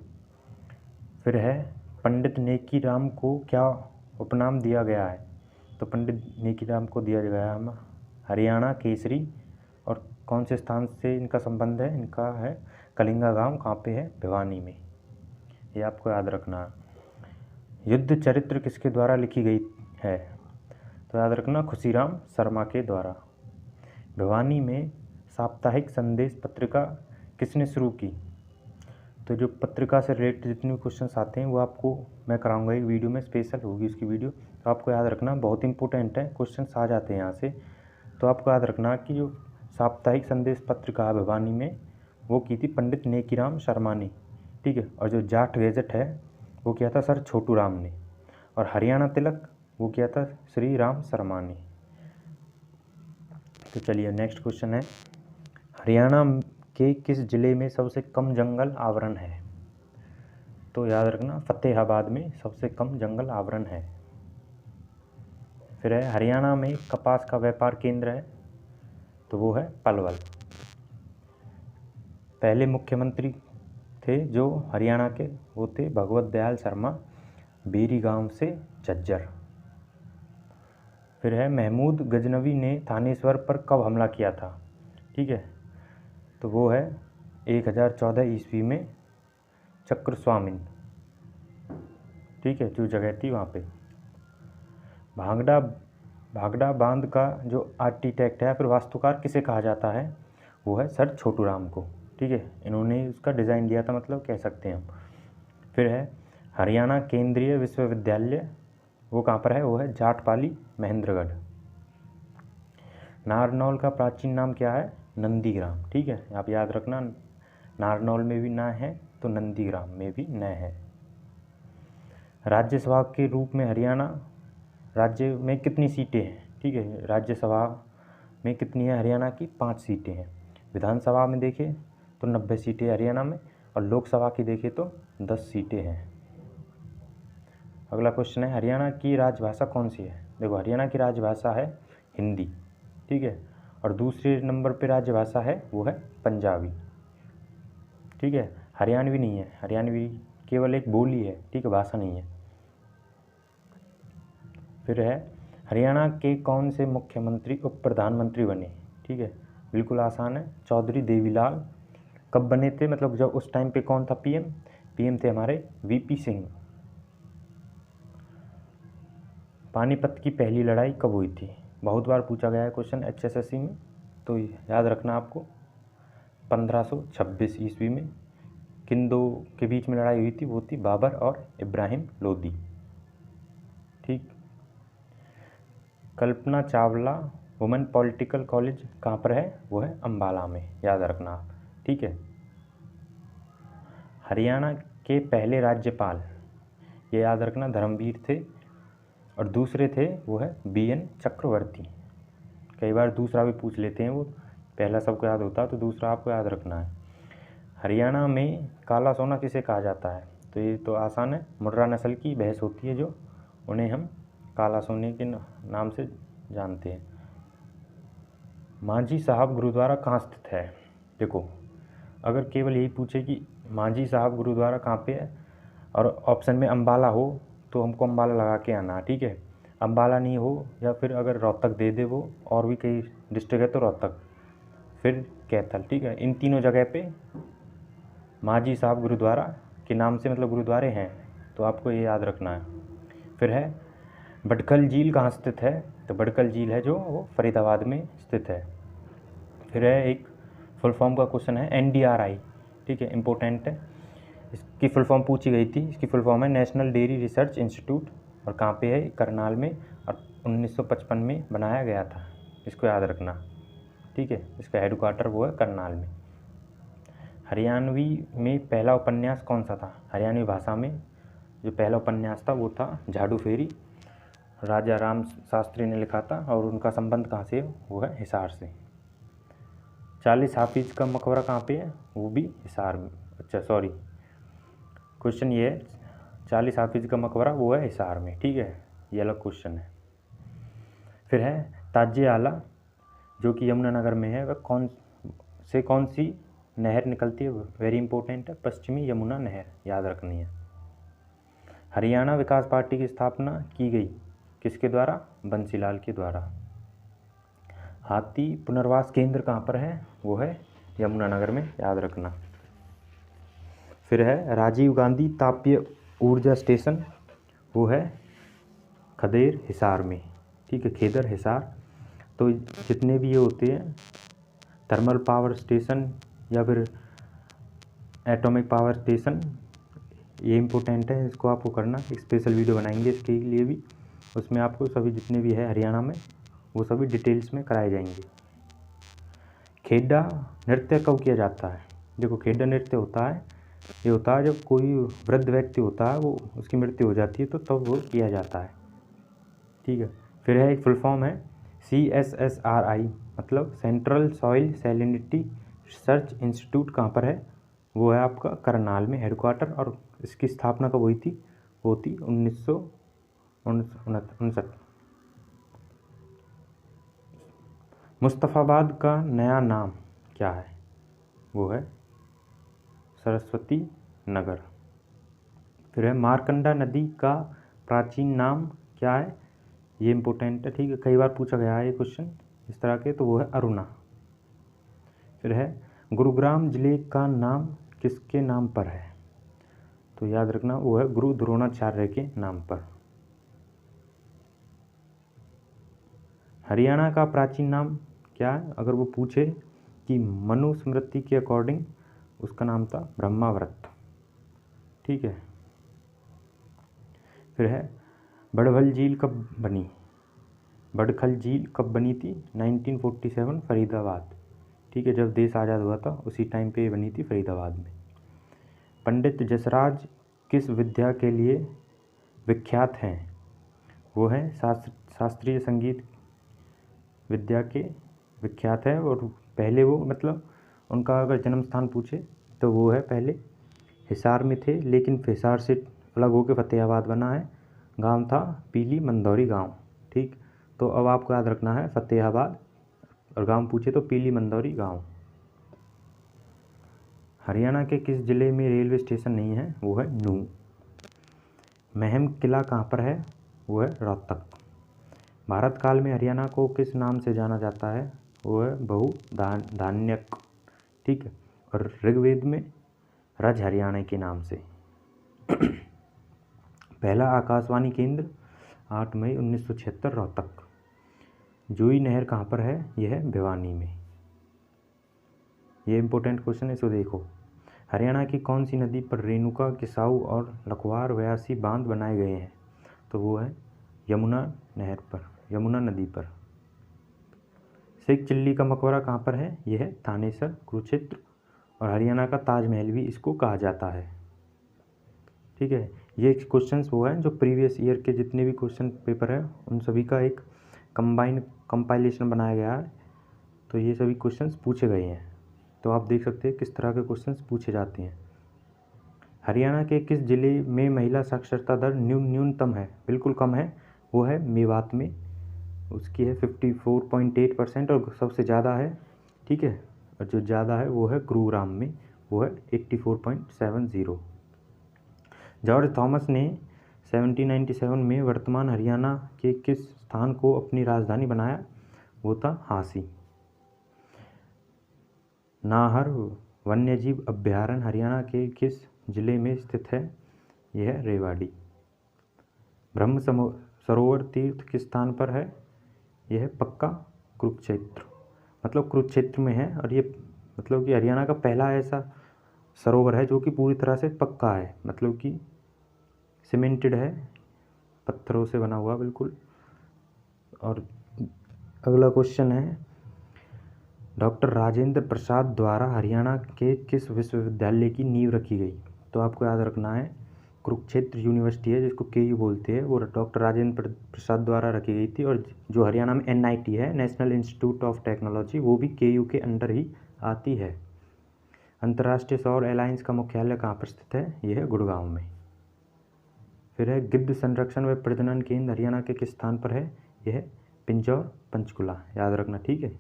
फिर है पंडित नेकी राम को क्या उपनाम दिया गया है? तो पंडित नेकी राम को दिया गया है हरियाणा केसरी। और कौन से स्थान से इनका संबंध है? इनका है कलिंगा गांव, कहाँ पे है? भिवानी में। ये आपको याद रखना है। युद्ध चरित्र किसके द्वारा लिखी गई है? तो याद रखना खुशीराम शर्मा के द्वारा। भिवानी में साप्ताहिक संदेश पत्रिका किसने शुरू की? तो जो पत्रिका से रिलेटेड जितने भी क्वेश्चंस आते हैं वो आपको मैं कराऊंगा एक वीडियो में, स्पेशल होगी उसकी वीडियो। तो आपको याद रखना, बहुत इंपॉर्टेंट है, क्वेश्चंस आ जाते हैं यहाँ से। तो आपको याद रखना कि जो साप्ताहिक संदेश पत्रिका भिवानी में वो की थी पंडित नेकीराम शर्मा ने। ठीक है, और जो जाट गैजेट है वो किया था सर छोटू राम ने। और हरियाणा तिलक वो किया था श्री राम शर्मा ने। तो चलिए नेक्स्ट क्वेश्चन है, हरियाणा के किस जिले में सबसे कम जंगल आवरण है? तो याद रखना फतेहाबाद में सबसे कम जंगल आवरण है। फिर है हरियाणा में कपास का व्यापार केंद्र है, तो वो है पलवल। पहले मुख्यमंत्री थे जो हरियाणा के वो थे भगवत दयाल शर्मा, बेरी गांव से झज्जर। फिर है महमूद गजनवी ने थानेश्वर पर कब हमला किया था? ठीक है, तो वो है 1014 ईस्वी में चक्रस्वामिन। ठीक है, जो जगह थी वहाँ पे। भागड़ा बांध का जो आर्किटेक्ट है फिर वास्तुकार किसे कहा जाता है? वो है सर छोटू राम को। ठीक है, इन्होंने उसका डिज़ाइन दिया था, मतलब कह सकते हैं हम। फिर है हरियाणा केंद्रीय विश्वविद्यालय वो कहाँ पर है? वो है जाटपाली महेंद्रगढ़। नारनौल का प्राचीन नाम क्या है? नंदीग्राम। ठीक है, आप याद रखना, नारनौल में भी न है तो नंदीग्राम में भी न है। राज्यसभा के रूप में हरियाणा राज्य में कितनी सीटें हैं? ठीक है, राज्यसभा में कितनी है हरियाणा की? 5 सीटें हैं। विधानसभा में देखें तो 90 सीटें हरियाणा में, और लोकसभा की देखें तो 10 सीटें हैं। अगला क्वेश्चन है, हरियाणा की राजभाषा कौन सी है? देखो, हरियाणा की राजभाषा है हिंदी। ठीक है, और दूसरे नंबर पे राजभाषा है वो है पंजाबी। ठीक है, हरियाणवी नहीं है, हरियाणवी केवल एक बोली है। ठीक है, भाषा नहीं है। फिर है, हरियाणा के कौन से मुख्यमंत्री उप प्रधानमंत्री बने? ठीक है, बिल्कुल आसान है, चौधरी देवीलाल। कब बने थे? मतलब जब उस टाइम पे कौन था पीएम? पीएम थे हमारे वीपी सिंह। पानीपत की पहली लड़ाई कब हुई थी? बहुत बार पूछा गया है क्वेश्चन एचएसएससी में, तो याद रखना आपको, 1526 ईस्वी में। किन दो के बीच में लड़ाई हुई थी? वो थी बाबर और इब्राहिम लोदी। ठीक। Kalpana Chawla women political college कहाँ पर है? वो है अम्बाला में, याद रखना आप। ठीक है। हरियाणा के पहले राज्यपाल, ये याद रखना, धर्मवीर थे, और दूसरे थे वो है बीएन चक्रवर्ती। कई बार दूसरा भी पूछ लेते हैं, वो पहला सबको याद होता है तो दूसरा आपको याद रखना है। हरियाणा में काला सोना किसे कहा जाता है? तो ये तो आसान है, मुर्रा नस्ल की भैंस होती है जो, उन्हें हम काला सोने के नाम से जानते हैं। मांझी साहब गुरुद्वारा कहाँ स्थित है? देखो, अगर केवल यही पूछे कि मांझी साहब गुरुद्वारा कहाँ पे है और ऑप्शन में अम्बाला हो तो हमको अम्बाला लगा के आना। ठीक है, अम्बाला नहीं हो, या फिर अगर रोहतक दे दे वो, और भी कई डिस्ट्रिक्ट है तो रोहतक, फिर कैथल। ठीक है, इन तीनों जगह पे मांझी साहब गुरुद्वारा के नाम से मतलब गुरुद्वारे हैं, तो आपको ये याद रखना है। फिर है, बडखल झील कहाँ स्थित है? तो बडखल झील है जो वो फरीदाबाद में स्थित है। फिर है, एक फुल फॉर्म का क्वेश्चन है NDRI। ठीक है, इम्पोर्टेंट है, इसकी फुल फॉर्म पूछी गई थी। इसकी फुल फॉर्म है नेशनल डेयरी रिसर्च इंस्टीट्यूट, और कहाँ पे है? करनाल में, और 1955 में बनाया गया था, इसको याद रखना। ठीक है, इसका हेडक्वार्टर वो है करनाल में। हरियाणवी में पहला उपन्यास कौन सा था? हरियाणवी भाषा में जो पहला उपन्यास था वो था झाड़ू फेरी, राजा राम शास्त्री ने लिखा था, और उनका संबंध कहाँ से? वो है हिसार से। 40 हाफिज का मकबरा कहाँ पे है? वो भी हिसार में। अच्छा सॉरी, क्वेश्चन ये है, 40 हाफिज का मकबरा वो है हिसार में। ठीक है, ये अलग क्वेश्चन है। फिर है, ताजे आला जो कि यमुनानगर में है, वह कौन सी नहर निकलती है? वेरी इंपॉर्टेंट है, पश्चिमी यमुना नहर, याद रखनी है। हरियाणा विकास पार्टी की स्थापना की गई किसके द्वारा? बंसीलाल के द्वारा। हाथी पुनर्वास केंद्र कहाँ पर है? वो है यमुनानगर में, याद रखना। फिर है, राजीव गांधी तापीय ऊर्जा स्टेशन, वो है खदेर हिसार में। ठीक है, खेदर हिसार। तो जितने भी ये होते हैं थर्मल पावर स्टेशन या फिर एटॉमिक पावर स्टेशन, ये इम्पोर्टेंट है, इसको आपको करना। एक स्पेशल वीडियो बनाएंगे इसके लिए भी, उसमें आपको सभी जितने भी है हरियाणा में वो सभी डिटेल्स में कराए जाएंगे। खेड़ा नृत्य कब किया जाता है? देखो, खेड़ा नृत्य होता है, ये होता है जब कोई वृद्ध व्यक्ति होता है, वो उसकी मृत्यु हो जाती है तो तब वो किया जाता है। ठीक है। फिर है, एक फुल फॉर्म है CSSRI, मतलब central soil salinity research institute कहाँ पर है? वो है आपका करनाल में हेडक्वार्टर, और इसकी स्थापना कब हुई थी? वो थी 1959। मुस्तफ़ाबाद का नया नाम क्या है? वो है सरस्वती नगर। फिर है, मारकंडा नदी का प्राचीन नाम क्या है? ये इम्पोर्टेंट है। ठीक है, कई बार पूछा गया है ये क्वेश्चन इस तरह के, तो वो है अरुणा। फिर है, गुरुग्राम जिले का नाम किसके नाम पर है? तो याद रखना, वो है गुरु द्रोणाचार्य के नाम पर। हरियाणा का प्राचीन नाम क्या है? अगर वो पूछे कि मनुस्मृति के अकॉर्डिंग, उसका नाम था ब्रह्माव्रत। ठीक है। फिर है, बड़खल झील कब बनी? बड़खल झील कब बनी थी? 1947 फरीदाबाद। ठीक है, जब देश आज़ाद हुआ था उसी टाइम पे ये बनी थी फरीदाबाद में। पंडित जसराज किस विद्या के लिए विख्यात हैं? वो है शास्त्रीय संगीत विद्या के विख्यात है। और पहले वो मतलब उनका अगर जन्म स्थान पूछे तो वो है पहले हिसार में थे, लेकिन हिसार से अलग होकर फतेहाबाद बना है। गांव था पीली मंदौरी गांव। ठीक, तो अब आपको याद रखना है फतेहाबाद, और गांव पूछे तो पीली मंदौरी गांव। हरियाणा के किस जिले में रेलवे स्टेशन नहीं है? वो है नूंह। महम किला कहाँ पर है? वो है रोहतक। भारत काल में हरियाणा को किस नाम से जाना जाता है? वो है बहुधान्यक। ठीक है, और ऋग्वेद में रज हरियाणा के नाम से। पहला आकाशवाणी केंद्र 8 मई 1976 रोहतक। जोई नहर कहाँ पर है? यह है भिवानी में। ये इंपॉर्टेंट क्वेश्चन है, इसको देखो। हरियाणा की कौन सी नदी पर रेणुका, किसाऊ और लखवार व्यासी बांध बनाए गए हैं? तो वो है यमुना नहर पर, यमुना नदी पर। शेख चिल्ली का मकबरा कहाँ पर है? यह है थानेसर, कुरुक्षेत्र। और हरियाणा का ताजमहल भी इसको कहा जाता है। ठीक है, ये क्वेश्चंस वो हैं जो प्रीवियस ईयर के जितने भी क्वेश्चन पेपर है उन सभी का एक कंपाइलेशन बनाया गया है। तो ये सभी क्वेश्चंस पूछे गए हैं, तो आप देख सकते हैं किस तरह के क्वेश्चंस पूछे जाते हैं। हरियाणा के किस जिले में महिला साक्षरता दर न्यूनतम है? बिल्कुल कम है, वो है मेवात में। उसकी है 54.8% और सबसे ज़्यादा है, ठीक है, और जो ज़्यादा है वो है गुरुग्राम में, वो है 84.70। जॉर्ज थॉमस ने 1797 में वर्तमान हरियाणा के किस स्थान को अपनी राजधानी बनाया? वो था हांसी। नाहर वन्यजीव अभयारण्य हरियाणा के किस जिले में स्थित है? यह है रेवाड़ी। ब्रह्म सरोवर तीर्थ किस स्थान पर है? यह है पक्का कुरुक्षेत्र, मतलब कुरुक्षेत्र में है। और ये मतलब कि हरियाणा का पहला ऐसा सरोवर है जो कि पूरी तरह से पक्का है, मतलब कि सीमेंटेड है, पत्थरों से बना हुआ बिल्कुल। और अगला क्वेश्चन है, डॉक्टर राजेंद्र प्रसाद द्वारा हरियाणा के किस विश्वविद्यालय की नींव रखी गई? तो आपको याद रखना है कुरुक्षेत्र यूनिवर्सिटी है जिसको केयू बोलते हैं, वो डॉक्टर राजेंद्र प्रसाद द्वारा रखी गई थी। और जो हरियाणा में NIT है, नेशनल इंस्टीट्यूट ऑफ टेक्नोलॉजी, वो भी केयू के अंडर ही आती है। अंतर्राष्ट्रीय सौर एलायंस का मुख्यालय कहाँ पर स्थित है? यह है गुड़गांव में। फिर है गिद्ध संरक्षण व प्रजनन केंद्र हरियाणा के किस स्थान पर है? यह है पिंजौर, पंचकुला, याद रखना। ठीक है,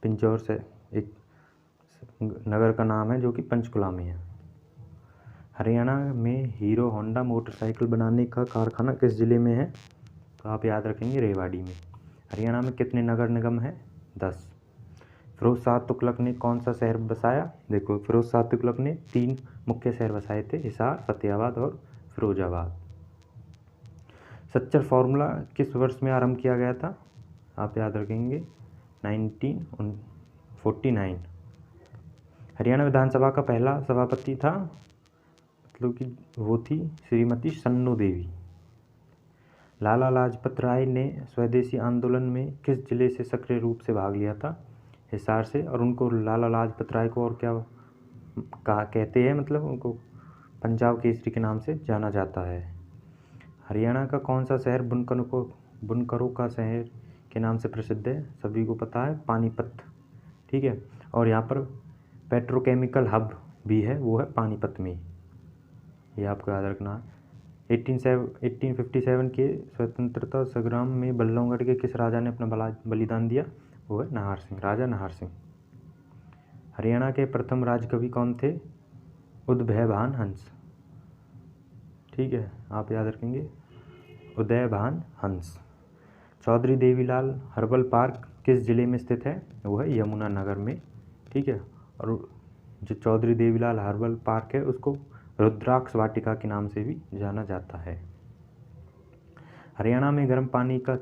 पिंजौर से एक नगर का नाम है जो कि पंचकुला में है। हरियाणा में हीरो होंडा मोटरसाइकिल बनाने का कारखाना किस जिले में है? तो आप याद रखेंगे रेवाड़ी में। हरियाणा में कितने नगर निगम हैं? 10। फिरोज शाह तुगलक ने कौन सा शहर बसाया? देखो, फिरोज शाह तुगलक ने 3 मुख्य शहर बसाए थे, हिसार, फतेहाबाद और फिरोजाबाद। सच्चर फार्मूला किस वर्ष में आरंभ किया गया था? आप याद रखेंगे 1949। हरियाणा विधानसभा का पहला सभापति था, मतलब कि वो थी श्रीमती सन्नू देवी। लाला लाजपत राय ने स्वदेशी आंदोलन में किस जिले से सक्रिय रूप से भाग लिया था? हिसार से। और उनको लाला लाजपत राय को और क्या कहा कहते हैं, मतलब उनको पंजाब केसरी के नाम से जाना जाता है। हरियाणा का कौन सा शहर बुनकरों का शहर के नाम से प्रसिद्ध है? सभी को पता है, पानीपत। ठीक है, और यहाँ पर पेट्रोकेमिकल हब भी है, वो है पानीपत में। ये आपको याद रखना है। 1857 के स्वतंत्रता संग्राम में बल्लभगढ़ के किस राजा ने अपना बलिदान दिया? वो है नाहर सिंह, राजा नाहर सिंह। हरियाणा के प्रथम राजकवि कौन थे? उदयभान हंस। ठीक है, आप याद रखेंगे उदयभान हंस। चौधरी देवीलाल हर्बल पार्क किस जिले में स्थित है? वो है यमुना नगर में। ठीक है, और जो चौधरी देवीलाल हर्बल पार्क है उसको रुद्राक्ष वाटिका के नाम से भी जाना जाता है। हरियाणा में गर्म पानी का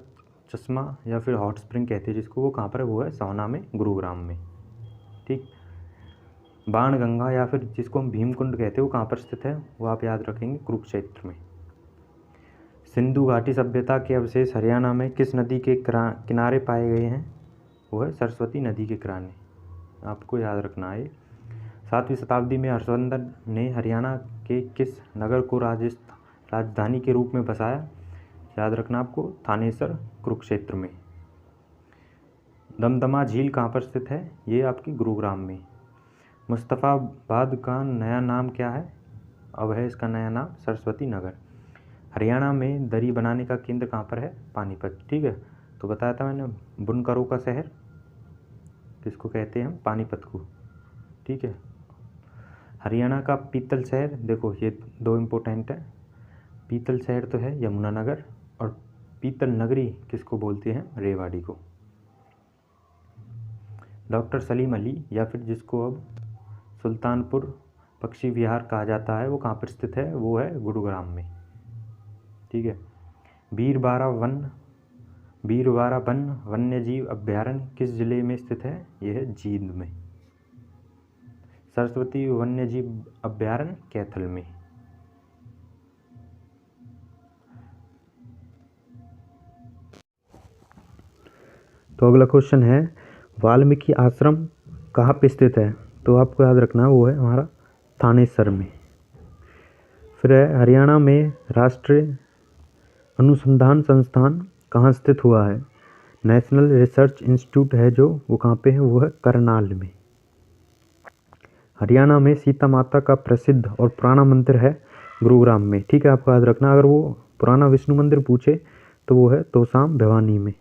चश्मा या फिर हॉट स्प्रिंग कहते हैं जिसको, वो कहाँ पर है? वो है सोहना में, गुरुग्राम में। ठीक, बाण गंगा या फिर जिसको हम भीमकुंड कहते हैं वो कहाँ पर स्थित है? वो आप याद रखेंगे कुरुक्षेत्र में। सिंधु घाटी सभ्यता के अवशेष हरियाणा में किस नदी के किनारे पाए गए हैं? वो है सरस्वती नदी के किनारे। आपको याद रखना है। 7वीं शताब्दी में हर्षवर्धन ने हरियाणा के किस नगर को राजधानी के रूप में बसाया? याद रखना आपको, थानेसर, कुरुक्षेत्र में। दमदमा झील कहाँ पर स्थित है? ये आपकी गुरुग्राम में। मुस्तफ़ाबाद का नया नाम क्या है? अब है इसका नया नाम सरस्वती नगर। हरियाणा में दरी बनाने का केंद्र कहाँ पर है? पानीपत। ठीक है, तो बताया था मैंने, बुनकरों का शहर किसको कहते हैं हम? पानीपत को। ठीक है। हरियाणा का पीतल शहर, देखो ये दो इम्पोर्टेंट है। पीतल शहर तो है यमुनानगर, और पीतल नगरी किसको बोलते हैं? रेवाड़ी को। डॉक्टर सलीम अली, या फिर जिसको अब सुल्तानपुर पक्षी विहार कहा जाता है, वो कहाँ पर स्थित है? वो है गुरुग्राम में। ठीक है। वीरबारा वन वन्यजीव अभ्यारण्य किस जिले में स्थित है? यह है जींद में। सरस्वती वन्यजीव अभ्यारण्य कैथल में। तो अगला क्वेश्चन है, वाल्मीकि आश्रम कहाँ पे स्थित है? तो आपको याद रखना है, वो है हमारा थानेसर में। फिर है, हरियाणा में राष्ट्रीय अनुसंधान संस्थान कहाँ स्थित हुआ है? नेशनल रिसर्च इंस्टीट्यूट है जो, वो कहाँ पे है? वो है करनाल में। हरियाणा में सीता माता का प्रसिद्ध और पुराना मंदिर है गुरुग्राम में। ठीक है, आपको याद रखना, अगर वो पुराना विष्णु मंदिर पूछे तो वो है तोसाम भिवानी में।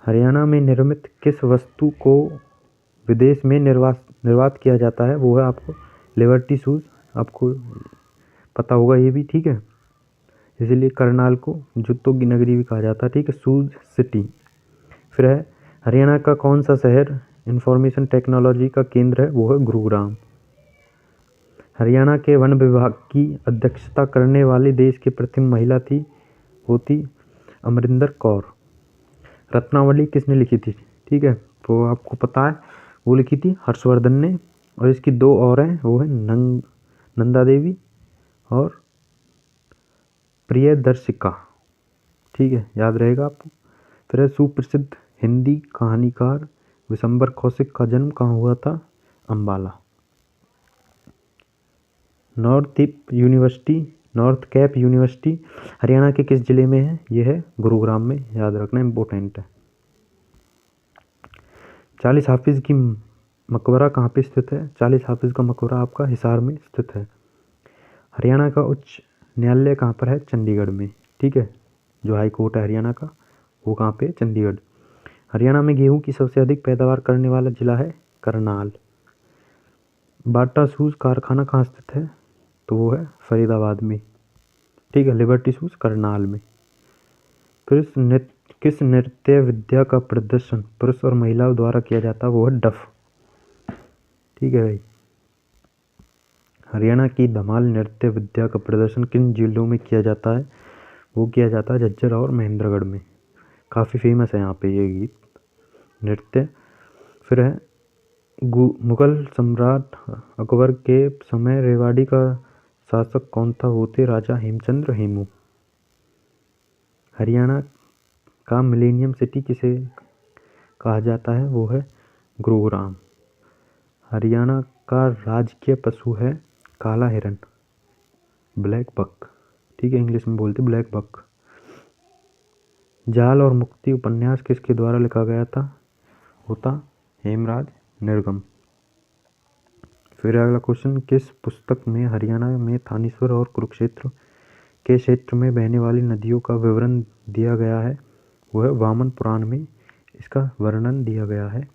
हरियाणा में निर्मित किस वस्तु को विदेश में निर्यात किया जाता है? वो है आपको लिबर्टी शूज़। आपको पता होगा ये भी। ठीक है, इसीलिए करनाल को जूतों की नगरी भी कहा जाता है। ठीक है, शूज़ सिटी। फिर है, हरियाणा का कौन सा शहर इंफॉर्मेशन टेक्नोलॉजी का केंद्र है? वो है गुरुग्राम। हरियाणा के वन विभाग की अध्यक्षता करने वाली देश की प्रथम महिला थी, वो थी अमरिंदर कौर। रत्नावली किसने लिखी थी? ठीक है, तो आपको पता है, वो लिखी थी हर्षवर्धन ने। और इसकी दो और हैं, वो है नंदा देवी और प्रियदर्शिका। ठीक है, याद रहेगा आपको। फिर है, सुप्रसिद्ध हिंदी कहानीकार विशंबर कौशिक का जन्म कहाँ हुआ था? Ambala. North cap university Haryana के किस जिले में है? यह है गुरुग्राम में। याद रखना, इम्पोर्टेंट है। 40 हाफिज़ की मकबरा कहाँ पे स्थित है? 40 हाफिज़ का मकबरा आपका हिसार में स्थित है। हरियाणा का उच्च न्यायालय कहाँ पर है? चंडीगढ़ में। ठीक है, जो हाई कोर्ट है हरियाणा का, वो कहाँ पे? चंडीगढ़। हरियाणा में गेहूं की सबसे अधिक पैदावार करने वाला जिला है करनाल। बाटा शूज़ कारखाना कहाँ स्थित है? तो वो है फरीदाबाद में। ठीक है, लिबर्टी शूज़ करनाल में। फिर किस नृत्य विद्या का प्रदर्शन पुरुष और महिलाओं द्वारा किया जाता है? वो है डफ। ठीक है भाई। हरियाणा की धमाल नृत्य विद्या का प्रदर्शन किन जिलों में किया जाता है? वो किया जाता है झज्जर और महेंद्रगढ़ में। काफ़ी फेमस है यहाँ पे ये गीत नृत्य। फिर है, मुगल सम्राट अकबर के समय रेवाड़ी का शासक कौन था? वो थे राजा हेमचंद्र हेमू। हरियाणा का मिलेनियम सिटी किसे कहा जाता है? वो है गुरुग्राम। हरियाणा का राजकीय पशु है काला हिरन, ब्लैक बक। ठीक है, इंग्लिश में बोलते ब्लैक बक। जाल और मुक्ति उपन्यास किसके द्वारा लिखा गया था? होता हेमराज निर्गम। फिर अगला क्वेश्चन, किस पुस्तक में हरियाणा में थानेसर और कुरुक्षेत्र के क्षेत्र में बहने वाली नदियों का विवरण दिया गया है? वो है वामन पुराण में इसका वर्णन दिया गया है।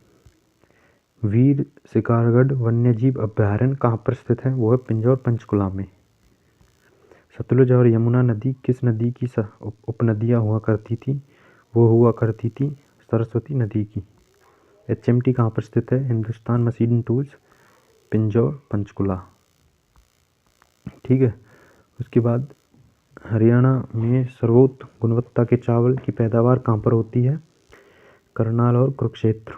वीर शिकारगढ़ वन्यजीव अभ्यारण्य कहाँ पर स्थित है? वो है पिंजौर पंचकुला में। सतलुज और यमुना नदी किस नदी की उपनदियाँ हुआ करती थी? वो हुआ करती थी सरस्वती नदी की। HMT कहाँ पर स्थित है? Hindustan machine tools, Pinjore Panchkula. ठीक है, उसके बाद हरियाणा में सर्वोच्च गुणवत्ता के चावल की पैदावार कहाँ पर होती है? करनाल और कुरुक्षेत्र।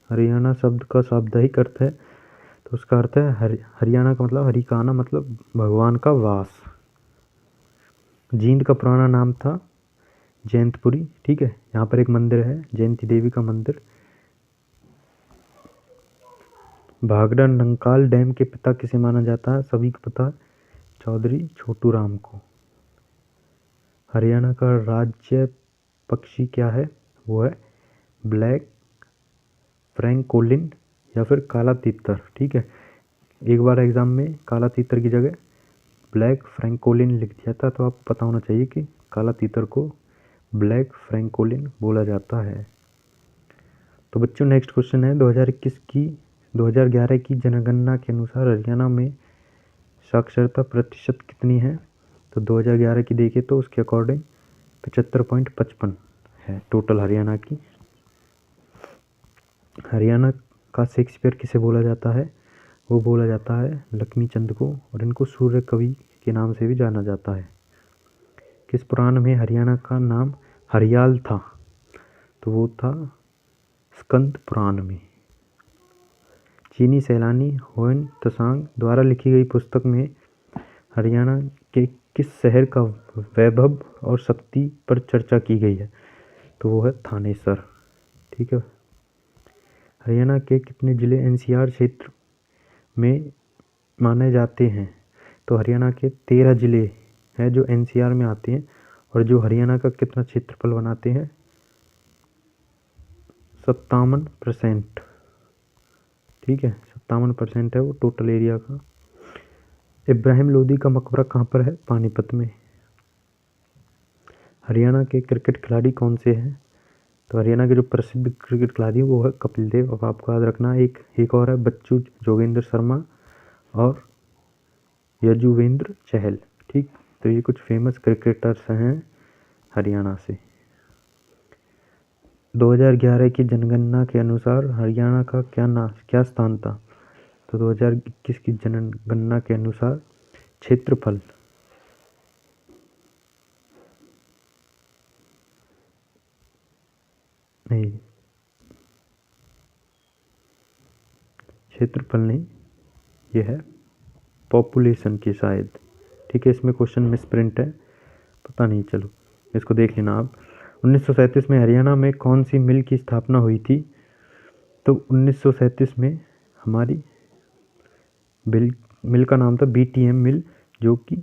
हरियाणा शब्द का शाब्दिक अर्थ है, तो उसका अर्थ है हरियाणा का मतलब हरिकाना, मतलब भगवान का वास। जींद का पुराना नाम था जयंतपुरी। ठीक है, यहाँ पर एक मंदिर है, जयंती देवी का मंदिर। भाखड़ा नंकाल डैम के पिता किसे माना जाता है? सभी को पता है, चौधरी छोटू राम को। हरियाणा का राज्य पक्षी क्या है? वो है ब्लैक फ्रैंकोलिन या फिर काला तीतर। ठीक है, एक बार एग्जाम में काला तीतर की जगह ब्लैक फ्रैंकोलिन लिख दिया था, तो आपको पता होना चाहिए कि काला तीतर को ब्लैक फ्रैंकोलिन बोला जाता है। तो बच्चों नेक्स्ट क्वेश्चन है 2011 की जनगणना के अनुसार हरियाणा में साक्षरता प्रतिशत कितनी है? तो 2011 की देखें तो उसके अकॉर्डिंग 75.55 है टोटल हरियाणा की। हरियाणा का शेक्सपियर किसे बोला जाता है? वो बोला जाता है लक्ष्मी चंद को, और इनको सूर्य कवि के नाम से भी जाना जाता है। किस पुराण में हरियाणा का नाम हरियाल था? तो वो था स्कंद पुराण में। चीनी सैलानी हुएन त्सांग द्वारा लिखी गई पुस्तक में हरियाणा के किस शहर का वैभव और शक्ति पर चर्चा की गई है? तो वो है थानेसर। ठीक है, हरियाणा के कितने जिले एनसीआर क्षेत्र में माने जाते हैं? तो हरियाणा के 13 जिले हैं जो एनसीआर में आते हैं, और जो हरियाणा का कितना क्षेत्रफल बनाते हैं? 57%। ठीक है, 57% है वो टोटल एरिया का। इब्राहिम लोदी का मकबरा कहाँ पर है? पानीपत में। हरियाणा के क्रिकेट खिलाड़ी कौन से हैं? तो हरियाणा के जो प्रसिद्ध क्रिकेट खिलाड़ी वो है कपिल देव। अब आपको याद रखना एक और है बच्चू जोगेंद्र शर्मा और यजुवेंद्र चहल। ठीक, तो ये कुछ फेमस क्रिकेटर्स हैं हरियाणा से। 2011 की जनगणना के अनुसार हरियाणा का क्या स्थान था? तो 2021 की जनगणना के अनुसार क्षेत्रफल नहीं, ये है पॉपुलेशन की शायद। ठीक है, इसमें क्वेश्चन मिसप्रिंट है, पता नहीं, चलो इसको देख लेना आप। 1937 में हरियाणा में कौन सी मिल की स्थापना हुई थी? तो 1937 में हमारी मिल का नाम था बीटीएम मिल, जो कि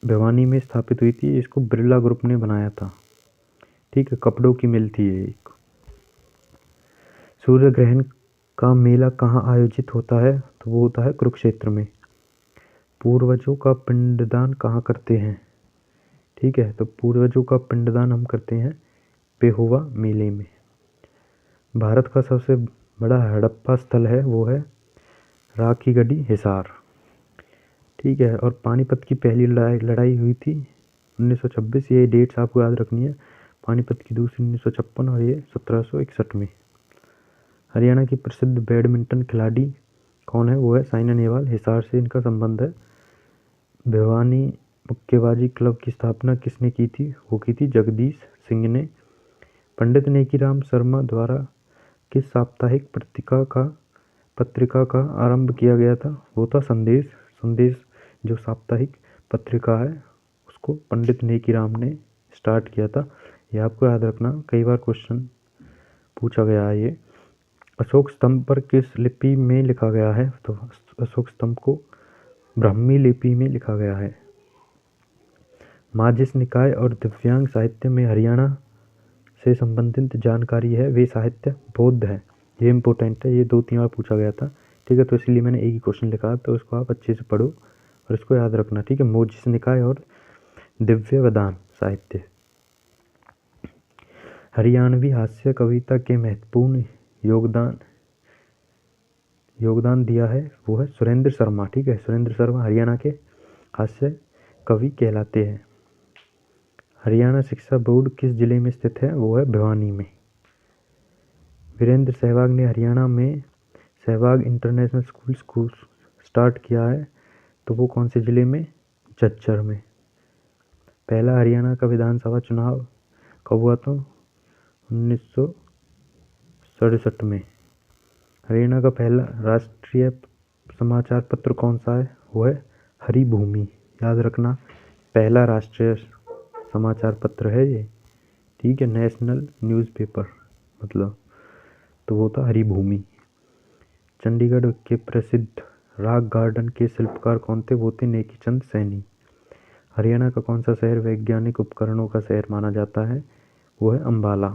भिवानी में स्थापित हुई थी। इसको बिरला ग्रुप ने बनाया था। ठीक है, कपड़ों की मिल थी ये एक। सूर्य ग्रहण का मेला कहाँ आयोजित होता है? तो वो होता है कुरुक्षेत्र में। पूर्वजों का पिंडदान कहाँ करते हैं? ठीक है, तो पूर्वजों का पिंडदान हम करते हैं पेहोवा मेले में। भारत का सबसे बड़ा हड़प्पा स्थल है वो है राखीगढ़ी हिसार। ठीक है, और पानीपत की पहली लड़ाई हुई थी 1926। ये डेट्स आपको याद रखनी है। पानीपत की दूसरी 1956 और ये 1761 में। हरियाणा की प्रसिद्ध बैडमिंटन खिलाड़ी कौन है? वो है साइना नेहवाल। हिसार से इनका संबंध है। भिवानी मुक्केबाजी क्लब की स्थापना किसने की थी? वो की थी जगदीश सिंह ने। पंडित नेकीराम शर्मा द्वारा किस साप्ताहिक पत्रिका का आरंभ किया गया था? वो था संदेश जो साप्ताहिक पत्रिका है उसको पंडित नेकीराम ने स्टार्ट किया था। ये आपको याद रखना, कई बार क्वेश्चन पूछा गया है ये। अशोक स्तंभ पर किस लिपि में लिखा गया है? तो अशोक स्तंभ को ब्राह्मी लिपि में लिखा गया है। माजिस निकाय और दिव्यांग साहित्य में हरियाणा से संबंधित जानकारी है वे साहित्य बौद्ध है। ये इंपॉर्टेंट है, ये 2-3 बार पूछा गया था। ठीक है, तो इसलिए मैंने एक ही क्वेश्चन लिखा, तो इसको आप अच्छे से पढ़ो और इसको याद रखना। ठीक है, मोजिस निकाय और दिव्य वेदांत साहित्य। हरियाणवी हास्य कविता के महत्वपूर्ण योगदान दिया है वो है सुरेंद्र शर्मा। ठीक है, सुरेंद्र शर्मा हरियाणा के हास्य कवि कहलाते हैं। हरियाणा शिक्षा बोर्ड किस जिले में स्थित है? वो है भिवानी में। वीरेंद्र सहवाग ने हरियाणा में सहवाग इंटरनेशनल स्कूल स्टार्ट किया है, तो वो कौन से ज़िले में? झज्जर में। पहला हरियाणा का विधानसभा चुनाव कब हुआ था? 1967 में। हरियाणा का पहला राष्ट्रीय समाचार पत्र कौन सा है? वो है हरिभूमि। याद रखना, पहला राष्ट्रीय समाचार पत्र है ये, ठीक है, नेशनल न्यूज़पेपर मतलब, तो वो था हरिभूमि। चंडीगढ़ के प्रसिद्ध रॉक गार्डन के शिल्पकार कौन थे? वो थे नेकी चंद सैनी। हरियाणा का कौन सा शहर वैज्ञानिक उपकरणों का शहर माना जाता है? वो है अम्बाला।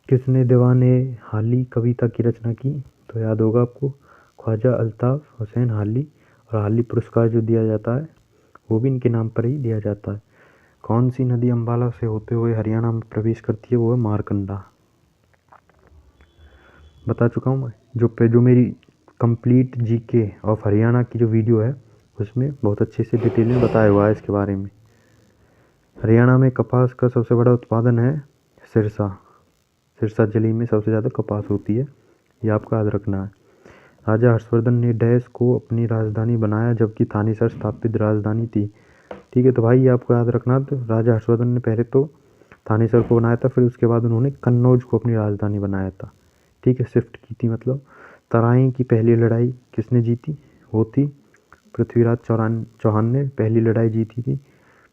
किसने दीवाने हाली कविता की रचना की? तो याद होगा आपको, ख्वाजा अल्ताफ हुसैन हाली। और हाली पुरस्कार जो दिया जाता है वो भी इनके नाम पर ही दिया जाता है। कौन सी नदी अम्बाला से होते हुए हरियाणा में प्रवेश करती है? वो है मारकंडा। बता चुका हूँ मैं, जो मेरी कंप्लीट जीके ऑफ हरियाणा की जो वीडियो है उसमें बहुत अच्छे से डिटेल में बताया हुआ है इसके बारे में। हरियाणा में कपास का सबसे बड़ा उत्पादन है सिरसा। सिरसा जिले में सबसे ज़्यादा कपास होती है, ये आपको याद रखना है। राजा हर्षवर्धन ने डैश को अपनी राजधानी बनाया जबकि थानेसर स्थापित राजधानी थी। ठीक है, तो भाई ये आपको याद रखना। तो राजा हर्षवर्धन ने पहले तो थानेसर को बनाया था, फिर उसके बाद उन्होंने कन्नौज को अपनी राजधानी बनाया था। ठीक है, शिफ्ट की थी मतलब। तराई की पहली लड़ाई किसने जीती? वो थी पृथ्वीराज चौहान ने पहली लड़ाई जीती थी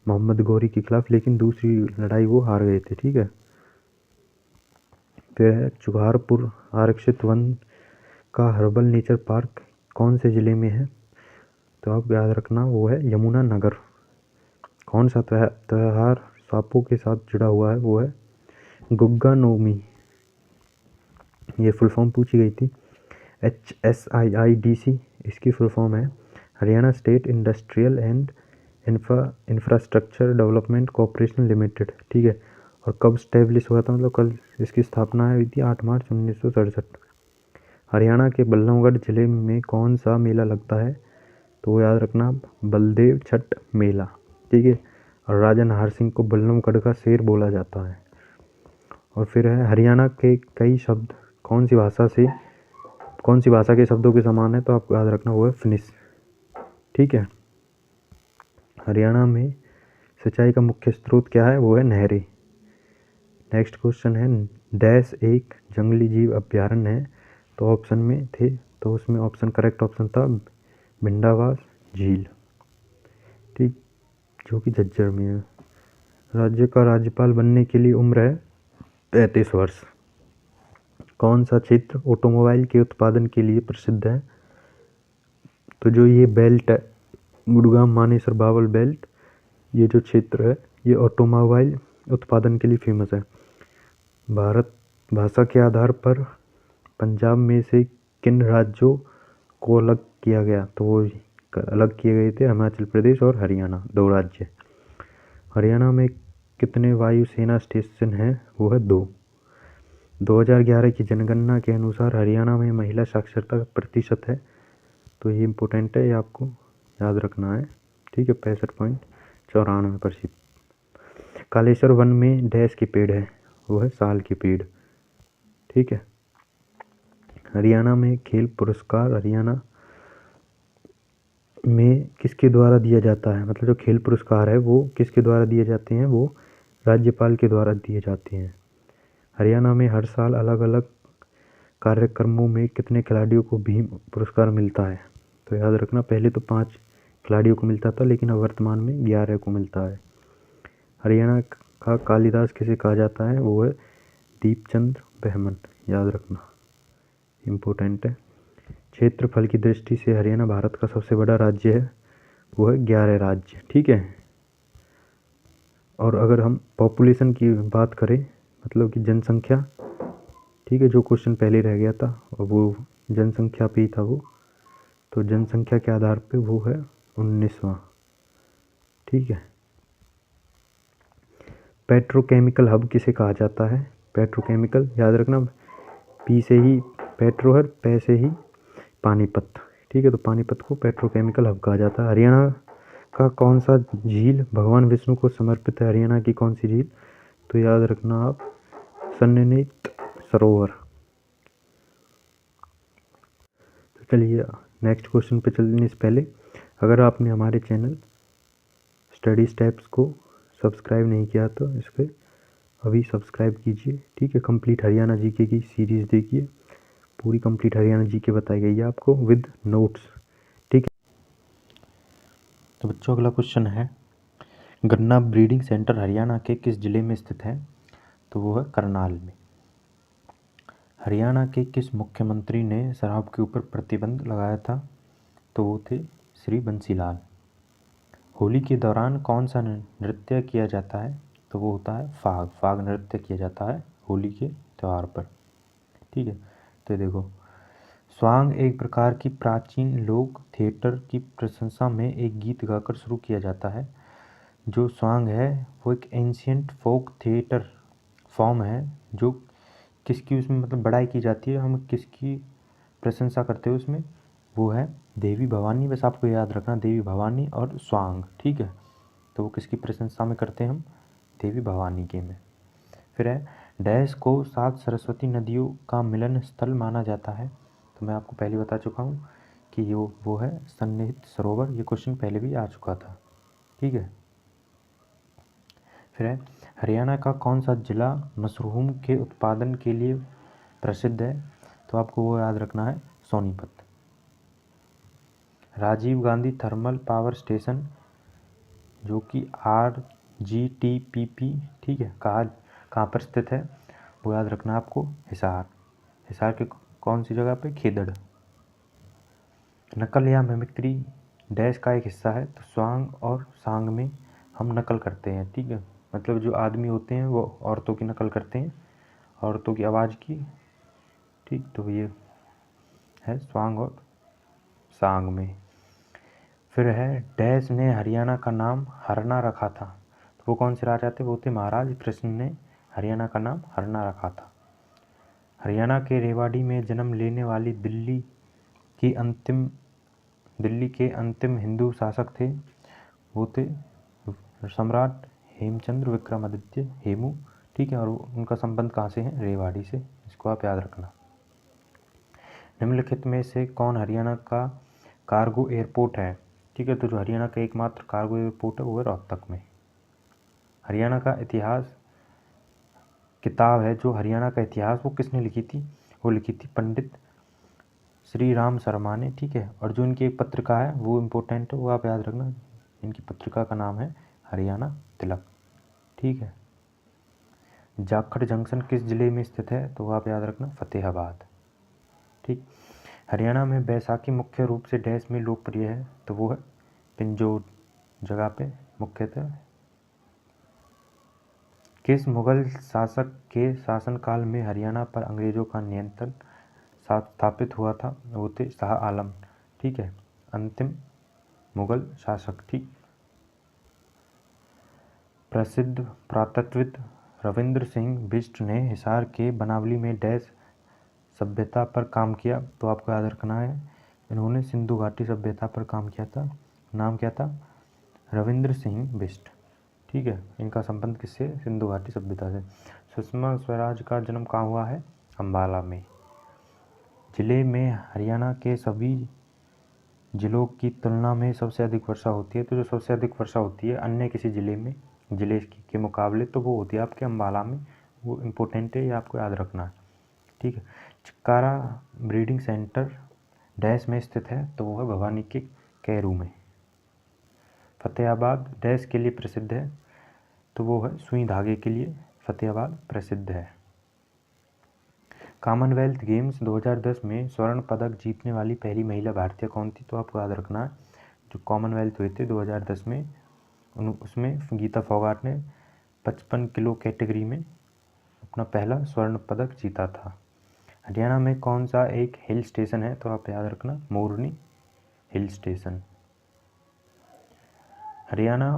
मोहम्मद गौरी के खिलाफ, लेकिन दूसरी लड़ाई वो हार गए थे। ठीक है, फिर है चुघारपुर आरक्षित वन का हर्बल नेचर पार्क कौन से ज़िले में है? तो आप याद रखना वो है यमुनानगर। कौन सा त्यौहार सांपों के साथ जुड़ा हुआ है? वो है गुग्गा नवमी। ये फुल फॉर्म पूछी गई थी। HSIIDC इसकी फुल फॉर्म है Haryana state industrial and infrastructure development corporation limited. ठीक है, और कब स्टैब्लिश हुआ था? मतलब कल इसकी स्थापना हुई थी 8 मार्च 1967। हरियाणा के बल्लभगढ़ जिले में कौन सा मेला लगता है? तो वो याद रखना, बलदेव छठ मेला। ठीक है, और राजा नाहर सिंह को बल्लभगढ़ का शेर बोला जाता है। और फिर है हरियाणा के कई शब्द कौन सी भाषा के शब्दों के समान है? तो आपको याद रखना वो है फिनिश। ठीक है, हरियाणा में सिंचाई का मुख्य स्रोत क्या है? वो है नहरें। नेक्स्ट क्वेश्चन है डैश एक जंगली जीव अभ्यारण्य है? तो ऑप्शन में थे, तो उसमें करेक्ट ऑप्शन था भिंडावास झील। ठीक, जो कि झज्जर में है। राज्य का राज्यपाल बनने के लिए उम्र है 35 वर्ष। कौन सा क्षेत्र ऑटोमोबाइल के उत्पादन के लिए प्रसिद्ध है? तो जो ये बेल्ट है गुड़गांव मानेसर बावल बेल्ट, ये जो क्षेत्र है ये ऑटोमोबाइल उत्पादन के लिए फेमस है। भारत भाषा के आधार पर पंजाब में से किन राज्यों को अलग किया गया? तो वो अलग किए गए थे हिमाचल प्रदेश और हरियाणा, 2 राज्य। हरियाणा में कितने वायुसेना स्टेशन हैं? वो है 2। 2011 की जनगणना के अनुसार हरियाणा में महिला साक्षरता प्रतिशत है? तो ये इम्पोर्टेंट है, ये आपको याद रखना है। ठीक है, 65.94%। कालेश्वर वन में डैश के पेड़ है? वो है साल के पेड़। ठीक है, हरियाणा में खेल पुरस्कार हरियाणा में किसके द्वारा दिया जाता है? मतलब जो खेल पुरस्कार है वो किसके द्वारा दिए जाते हैं? वो राज्यपाल के द्वारा दिए जाते हैं। हरियाणा में हर साल अलग अलग कार्यक्रमों में कितने खिलाड़ियों को भीम पुरस्कार मिलता है? तो याद रखना, पहले तो 5 खिलाड़ियों को मिलता था, लेकिन अब वर्तमान में 11 को मिलता है। हरियाणा का कालिदास किसे कहा जाता है? वो है दीपचंद बहमन। याद रखना, इम्पोर्टेंट है। क्षेत्रफल की दृष्टि से हरियाणा भारत का सबसे बड़ा राज्य है? वो है 11 राज्य। ठीक है, और अगर हम पॉपुलेशन की बात करें, मतलब कि जनसंख्या, ठीक है, जो क्वेश्चन पहले रह गया था और वो जनसंख्या पे ही था वो, तो जनसंख्या के आधार पे वो है 19वां। ठीक है, पेट्रोकेमिकल हब किसे कहा जाता है? पेट्रोकेमिकल, याद रखना, पी से ही पेट्रो है, पे से ही पानीपत। ठीक है, तो पानीपत को पेट्रोकेमिकल हब कहा जाता है। हरियाणा का कौन सा झील भगवान विष्णु को समर्पित है? हरियाणा की कौन सी झील? तो याद रखना आप, सन्निहित सरोवर। तो चलिए नेक्स्ट क्वेश्चन पे चलने से पहले, अगर आपने हमारे चैनल स्टडी स्टेप्स को सब्सक्राइब नहीं किया तो इसको अभी सब्सक्राइब कीजिए। ठीक है, कंप्लीट हरियाणा जीके की सीरीज़ देखिए, पूरी कंप्लीट हरियाणा जीके बताई गई है आपको विद नोट्स। ठीक है, तो बच्चों अगला क्वेश्चन है गन्ना ब्रीडिंग सेंटर हरियाणा के किस जिले में स्थित है? तो वो है करनाल में। हरियाणा के किस मुख्यमंत्री ने शराब के ऊपर प्रतिबंध लगाया था? तो वो थे श्री बंसीलाल। होली के दौरान कौन सा नृत्य किया जाता है? तो वो होता है फाग। फाग नृत्य किया जाता है होली के त्यौहार पर। ठीक है, तो देखो, स्वांग एक प्रकार की प्राचीन लोक थिएटर की प्रशंसा में एक गीत गाकर शुरू किया जाता है। जो स्वांग है वो एक एंशियंट फोक थिएटर फॉर्म है जो किसकी उसमें मतलब बड़ाई की जाती है, हम किसकी प्रशंसा करते हैं उसमें? वो है देवी भवानी। बस आपको याद रखना, देवी भवानी और स्वांग। ठीक है, तो वो किसकी प्रशंसा में करते हैं हम? देवी भवानी के में। फिर है डैश को 7 सरस्वती नदियों का मिलन स्थल माना जाता है? तो मैं आपको पहले बता चुका हूँ कि वो है सन्निहित सरोवर। ये क्वेश्चन पहले भी आ चुका था। ठीक है, फिर है हरियाणा का कौन सा जिला मशरूम के उत्पादन के लिए प्रसिद्ध है? तो आपको वो याद रखना है, Sonipat. Rajiv Gandhi thermal power station जो कि RGTPP, ठीक है, कहाँ पर स्थित है? वो याद रखना आपको, हिसार। हिसार के कौन सी जगह पे? खेदड़। नकल या मिमिक्री डैश का एक हिस्सा है? तो स्वांग और सांग में हम नकल करते हैं। ठीक है, मतलब जो आदमी होते हैं वो औरतों की नकल करते हैं, औरतों की आवाज़ की। ठीक, तो ये है स्वांग और सांग में। फिर है डैश ने हरियाणा का नाम हरना रखा था? तो वो कौन से राजा थे? वो थे महाराज कृष्ण ने हरियाणा का नाम हरना रखा था। हरियाणा के रेवाड़ी में जन्म लेने वाली दिल्ली के अंतिम हिंदू शासक थे? वो थे सम्राट हेमचंद्र विक्रमादित्य, हेमू। ठीक है, और उनका संबंध कहाँ से है? रेवाड़ी से। इसको आप याद रखना। निम्नलिखित में से कौन हरियाणा का कार्गो एयरपोर्ट है? ठीक है, तो जो हरियाणा का एकमात्र कार्गो एयरपोर्ट है वो है रोहतक में। हरियाणा का इतिहास किताब है जो हरियाणा का इतिहास, वो किसने लिखी थी? वो लिखी थी पंडित श्री राम शर्मा ने। ठीक है, और जो इनकी एक पत्रिका है वो इम्पोर्टेंट है, वो आप याद रखना। इनकी पत्रिका का नाम है हरियाणा तिलक। ठीक है, जाखड़ जंक्शन किस जिले में स्थित है? तो वो आप याद रखना, फतेहाबाद। ठीक, हरियाणा में बैसाखी मुख्य रूप से डैश में लोकप्रिय है? तो वो है पिंजौर जगह पे मुख्यतः। किस मुगल शासक के शासनकाल में हरियाणा पर अंग्रेजों का नियंत्रण स्थापित हुआ था? वो थे शाह आलम। ठीक है, अंतिम मुगल शासक। ठीक, प्रसिद्ध पुरातत्वविद रविंद्र सिंह बिष्ट ने हिसार के बनावली में डैश सभ्यता पर काम किया? तो आपको याद रखना है, इन्होंने सिंधु घाटी सभ्यता पर काम किया था। नाम क्या था? रविंद्र सिंह बिष्ट। ठीक है, इनका संबंध किससे? सिंधु घाटी सभ्यता से। सुषमा स्वराज का जन्म कहाँ हुआ है? अम्बाला में। जिले में हरियाणा के सभी जिलों की तुलना में सबसे अधिक वर्षा होती है? तो जो सबसे अधिक वर्षा होती है अन्य किसी जिले के मुकाबले, तो वो होती है आपके अम्बाला में। वो इम्पोर्टेंट है, ये आपको याद रखना है। ठीक है, चिक्कारा ब्रीडिंग सेंटर डैश में स्थित है? तो वो है भवानी के कैरू में। फतेहाबाद डैश के लिए प्रसिद्ध है? तो वो है सुई धागे के लिए फतेहाबाद प्रसिद्ध है। कॉमनवेल्थ गेम्स 2010 में स्वर्ण पदक जीतने वाली पहली महिला भारतीय कौन थी? तो आपको याद रखना है, जो कॉमनवेल्थ हुए थे 2010 में उसमें गीता फोगाट ने 55 किलो कैटेगरी में अपना पहला स्वर्ण पदक जीता था। हरियाणा में कौन सा एक हिल स्टेशन है? तो आप याद रखना, मोरनी हिल स्टेशन। हरियाणा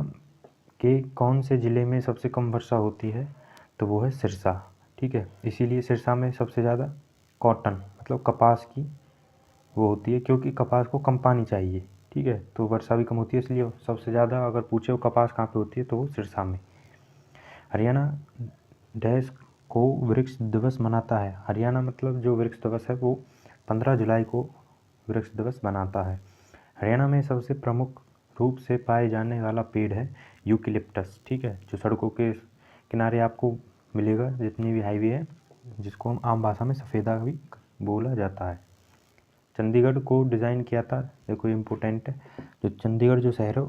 के कौन से ज़िले में सबसे कम वर्षा होती है? तो वो है सिरसा। ठीक है, इसीलिए सिरसा में सबसे ज़्यादा कॉटन मतलब कपास की वो होती है, क्योंकि कपास को कम पानी चाहिए। ठीक है, तो वर्षा भी कम होती है, इसलिए सबसे ज़्यादा अगर पूछे वो कपास कहाँ पे होती है तो वो सिरसा में। हरियाणा डैश को वृक्ष दिवस मनाता है? हरियाणा मतलब जो वृक्ष दिवस है वो 15 जुलाई को वृक्ष दिवस मनाता है। हरियाणा में सबसे प्रमुख रूप से पाए जाने वाला पेड़ है यूकेलिप्टस। ठीक है, जो सड़कों के किनारे आपको मिलेगा जितनी भी हाईवे है, जिसको हम आम भाषा में सफ़ेदा भी बोला जाता है। चंडीगढ़ को डिज़ाइन किया था, देखो इम्पोर्टेंट है, जो चंडीगढ़ जो शहर है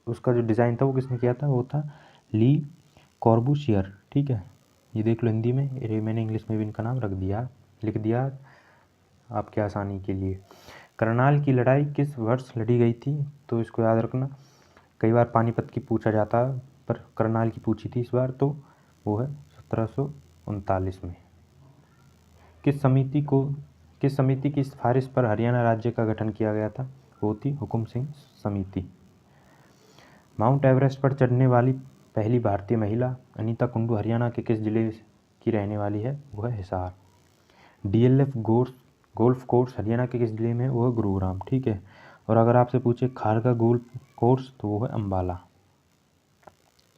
उसका जो डिज़ाइन था वो किसने किया था, वो था ली कॉर्बूसियर। ठीक है, ये देख लो हिंदी में, ये मैंने इंग्लिश में भी इनका नाम लिख दिया आपके आसानी के लिए। करनाल की लड़ाई किस वर्ष लड़ी गई थी, तो इसको याद रखना। कई बार पानीपत की पूछा जाता है, पर करनाल की पूछी थी इस बार, तो वो है 1739 में। किस समिति की सिफारिश पर हरियाणा राज्य का गठन किया गया था, वो थी हुकुम सिंह समिति। माउंट एवरेस्ट पर चढ़ने वाली पहली भारतीय महिला अनीता कुंडू हरियाणा के किस जिले की रहने वाली है, वो है Hisar. DLF golf course Haryana के किस जिले में है, वो है गुरुग्राम। ठीक है, और अगर आपसे पूछे खारगा गोल्फ कोर्स, तो वो है अम्बाला।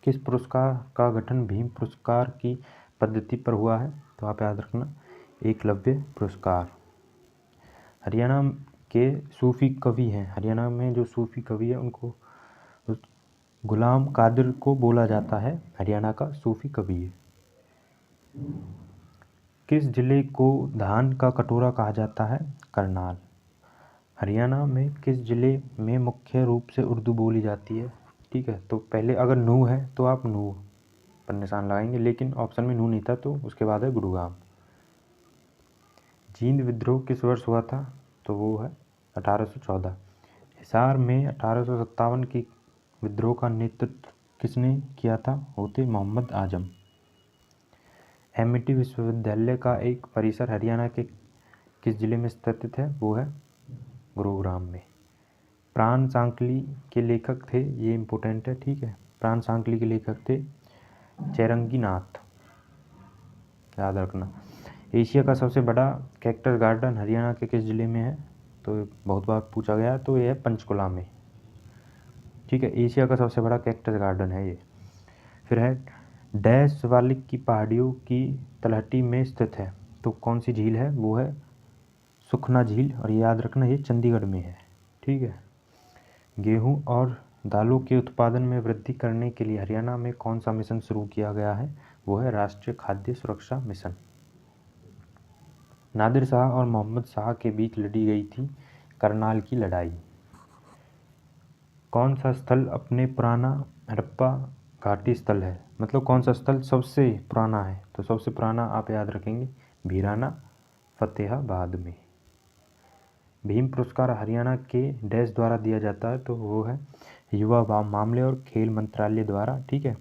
किस पुरस्कार का गठन भीम पुरस्कार की पद्धति पर हुआ है, तो आप याद रखना एकलव्य पुरस्कार। हरियाणा के सूफी कवि हैं, हरियाणा में जो सूफी कवि है उनको गुलाम कादिर को बोला जाता है, हरियाणा का सूफी कवि है। किस जिले को धान का कटोरा कहा जाता है, करनाल। हरियाणा में किस जिले में मुख्य रूप से उर्दू बोली जाती है, ठीक है, तो पहले अगर नू है तो आप नू पर निशान लगाएंगे, लेकिन ऑप्शन में नू नहीं था तो उसके बाद है गुरुग्राम। जींद विद्रोह किस वर्ष हुआ था, तो वो है 1814। हिसार में 1857 की विद्रोह का नेतृत्व किसने किया था, वो थे मोहम्मद आजम। एमिटी विश्वविद्यालय का एक परिसर हरियाणा के किस जिले में स्थित है, वो है गुरुग्राम में। प्राण सांकली के लेखक थे, ये इम्पोर्टेंट है, ठीक है, प्राण सांकली के लेखक थे चेरंगी नाथ, याद रखना। एशिया का सबसे बड़ा कैक्टस गार्डन हरियाणा के किस जिले में है, तो बहुत बार पूछा गया, तो ये है पंचकुला में। ठीक है, एशिया का सबसे बड़ा कैक्टस गार्डन है ये। फिर है डैश शिवालिक की पहाड़ियों की तलहटी में स्थित है, तो कौन सी झील है, वो है सुखना झील, और ये याद रखना ये चंडीगढ़ में है। ठीक है, गेहूं और दालों के उत्पादन में वृद्धि करने के लिए हरियाणा में कौन सा मिशन शुरू किया गया है, वो है राष्ट्रीय खाद्य सुरक्षा मिशन। नादिर शाह और मोहम्मद शाह के बीच लड़ी गई थी करनाल की लड़ाई। कौन सा स्थल अपने पुराना हड़प्पा घाटी स्थल है, मतलब कौन सा स्थल सबसे पुराना है, तो सबसे पुराना आप याद रखेंगे भीराना फतेहाबाद में। भीम पुरस्कार हरियाणा के डैश द्वारा दिया जाता है, तो वो है युवा मामले और खेल मंत्रालय द्वारा। ठीक है,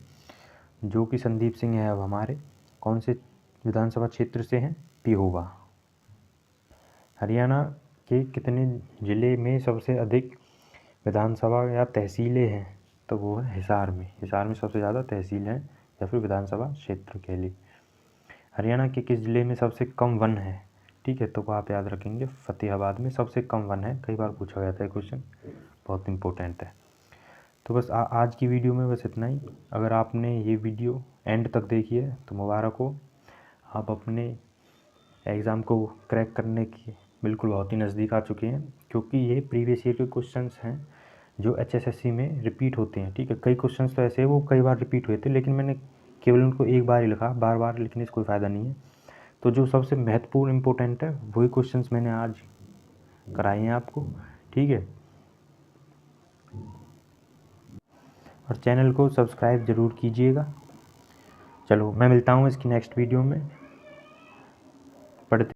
जो कि संदीप सिंह है अब हमारे, कौन से विधानसभा क्षेत्र से हैं, पिहोवा। हरियाणा के कितने ज़िले में सबसे अधिक विधानसभा या तहसीलें हैं, तो वो है हिसार में सबसे ज़्यादा तहसील हैं या फिर विधानसभा क्षेत्र के लिए। हरियाणा के किस ज़िले में सबसे कम वन है, ठीक है, तो आप याद रखेंगे फतेहाबाद में सबसे कम वन है, कई बार पूछा गया था क्वेश्चन, बहुत इंपॉर्टेंट है। तो बस आज की वीडियो में बस इतना ही। अगर आपने ये वीडियो एंड तक देखी है तो मुबारक हो, आप अपने एग्ज़ाम को क्रैक करने की बिल्कुल बहुत ही नज़दीक आ चुके हैं, क्योंकि ये प्रीवियस ईयर के क्वेश्चंस हैं जो HSSC में रिपीट होते हैं। ठीक है, कई क्वेश्चंस तो ऐसे हैं वो कई बार रिपीट हुए थे, लेकिन मैंने केवल उनको एक बार ही लिखा, बार बार लिखने से कोई फ़ायदा नहीं है। तो जो सबसे महत्वपूर्ण इम्पोर्टेंट है वही क्वेश्चंस मैंने आज कराए हैं आपको। ठीक है, और चैनल को सब्सक्राइब ज़रूर कीजिएगा। चलो मैं मिलता हूँ इसकी नेक्स्ट वीडियो में। पढ़ते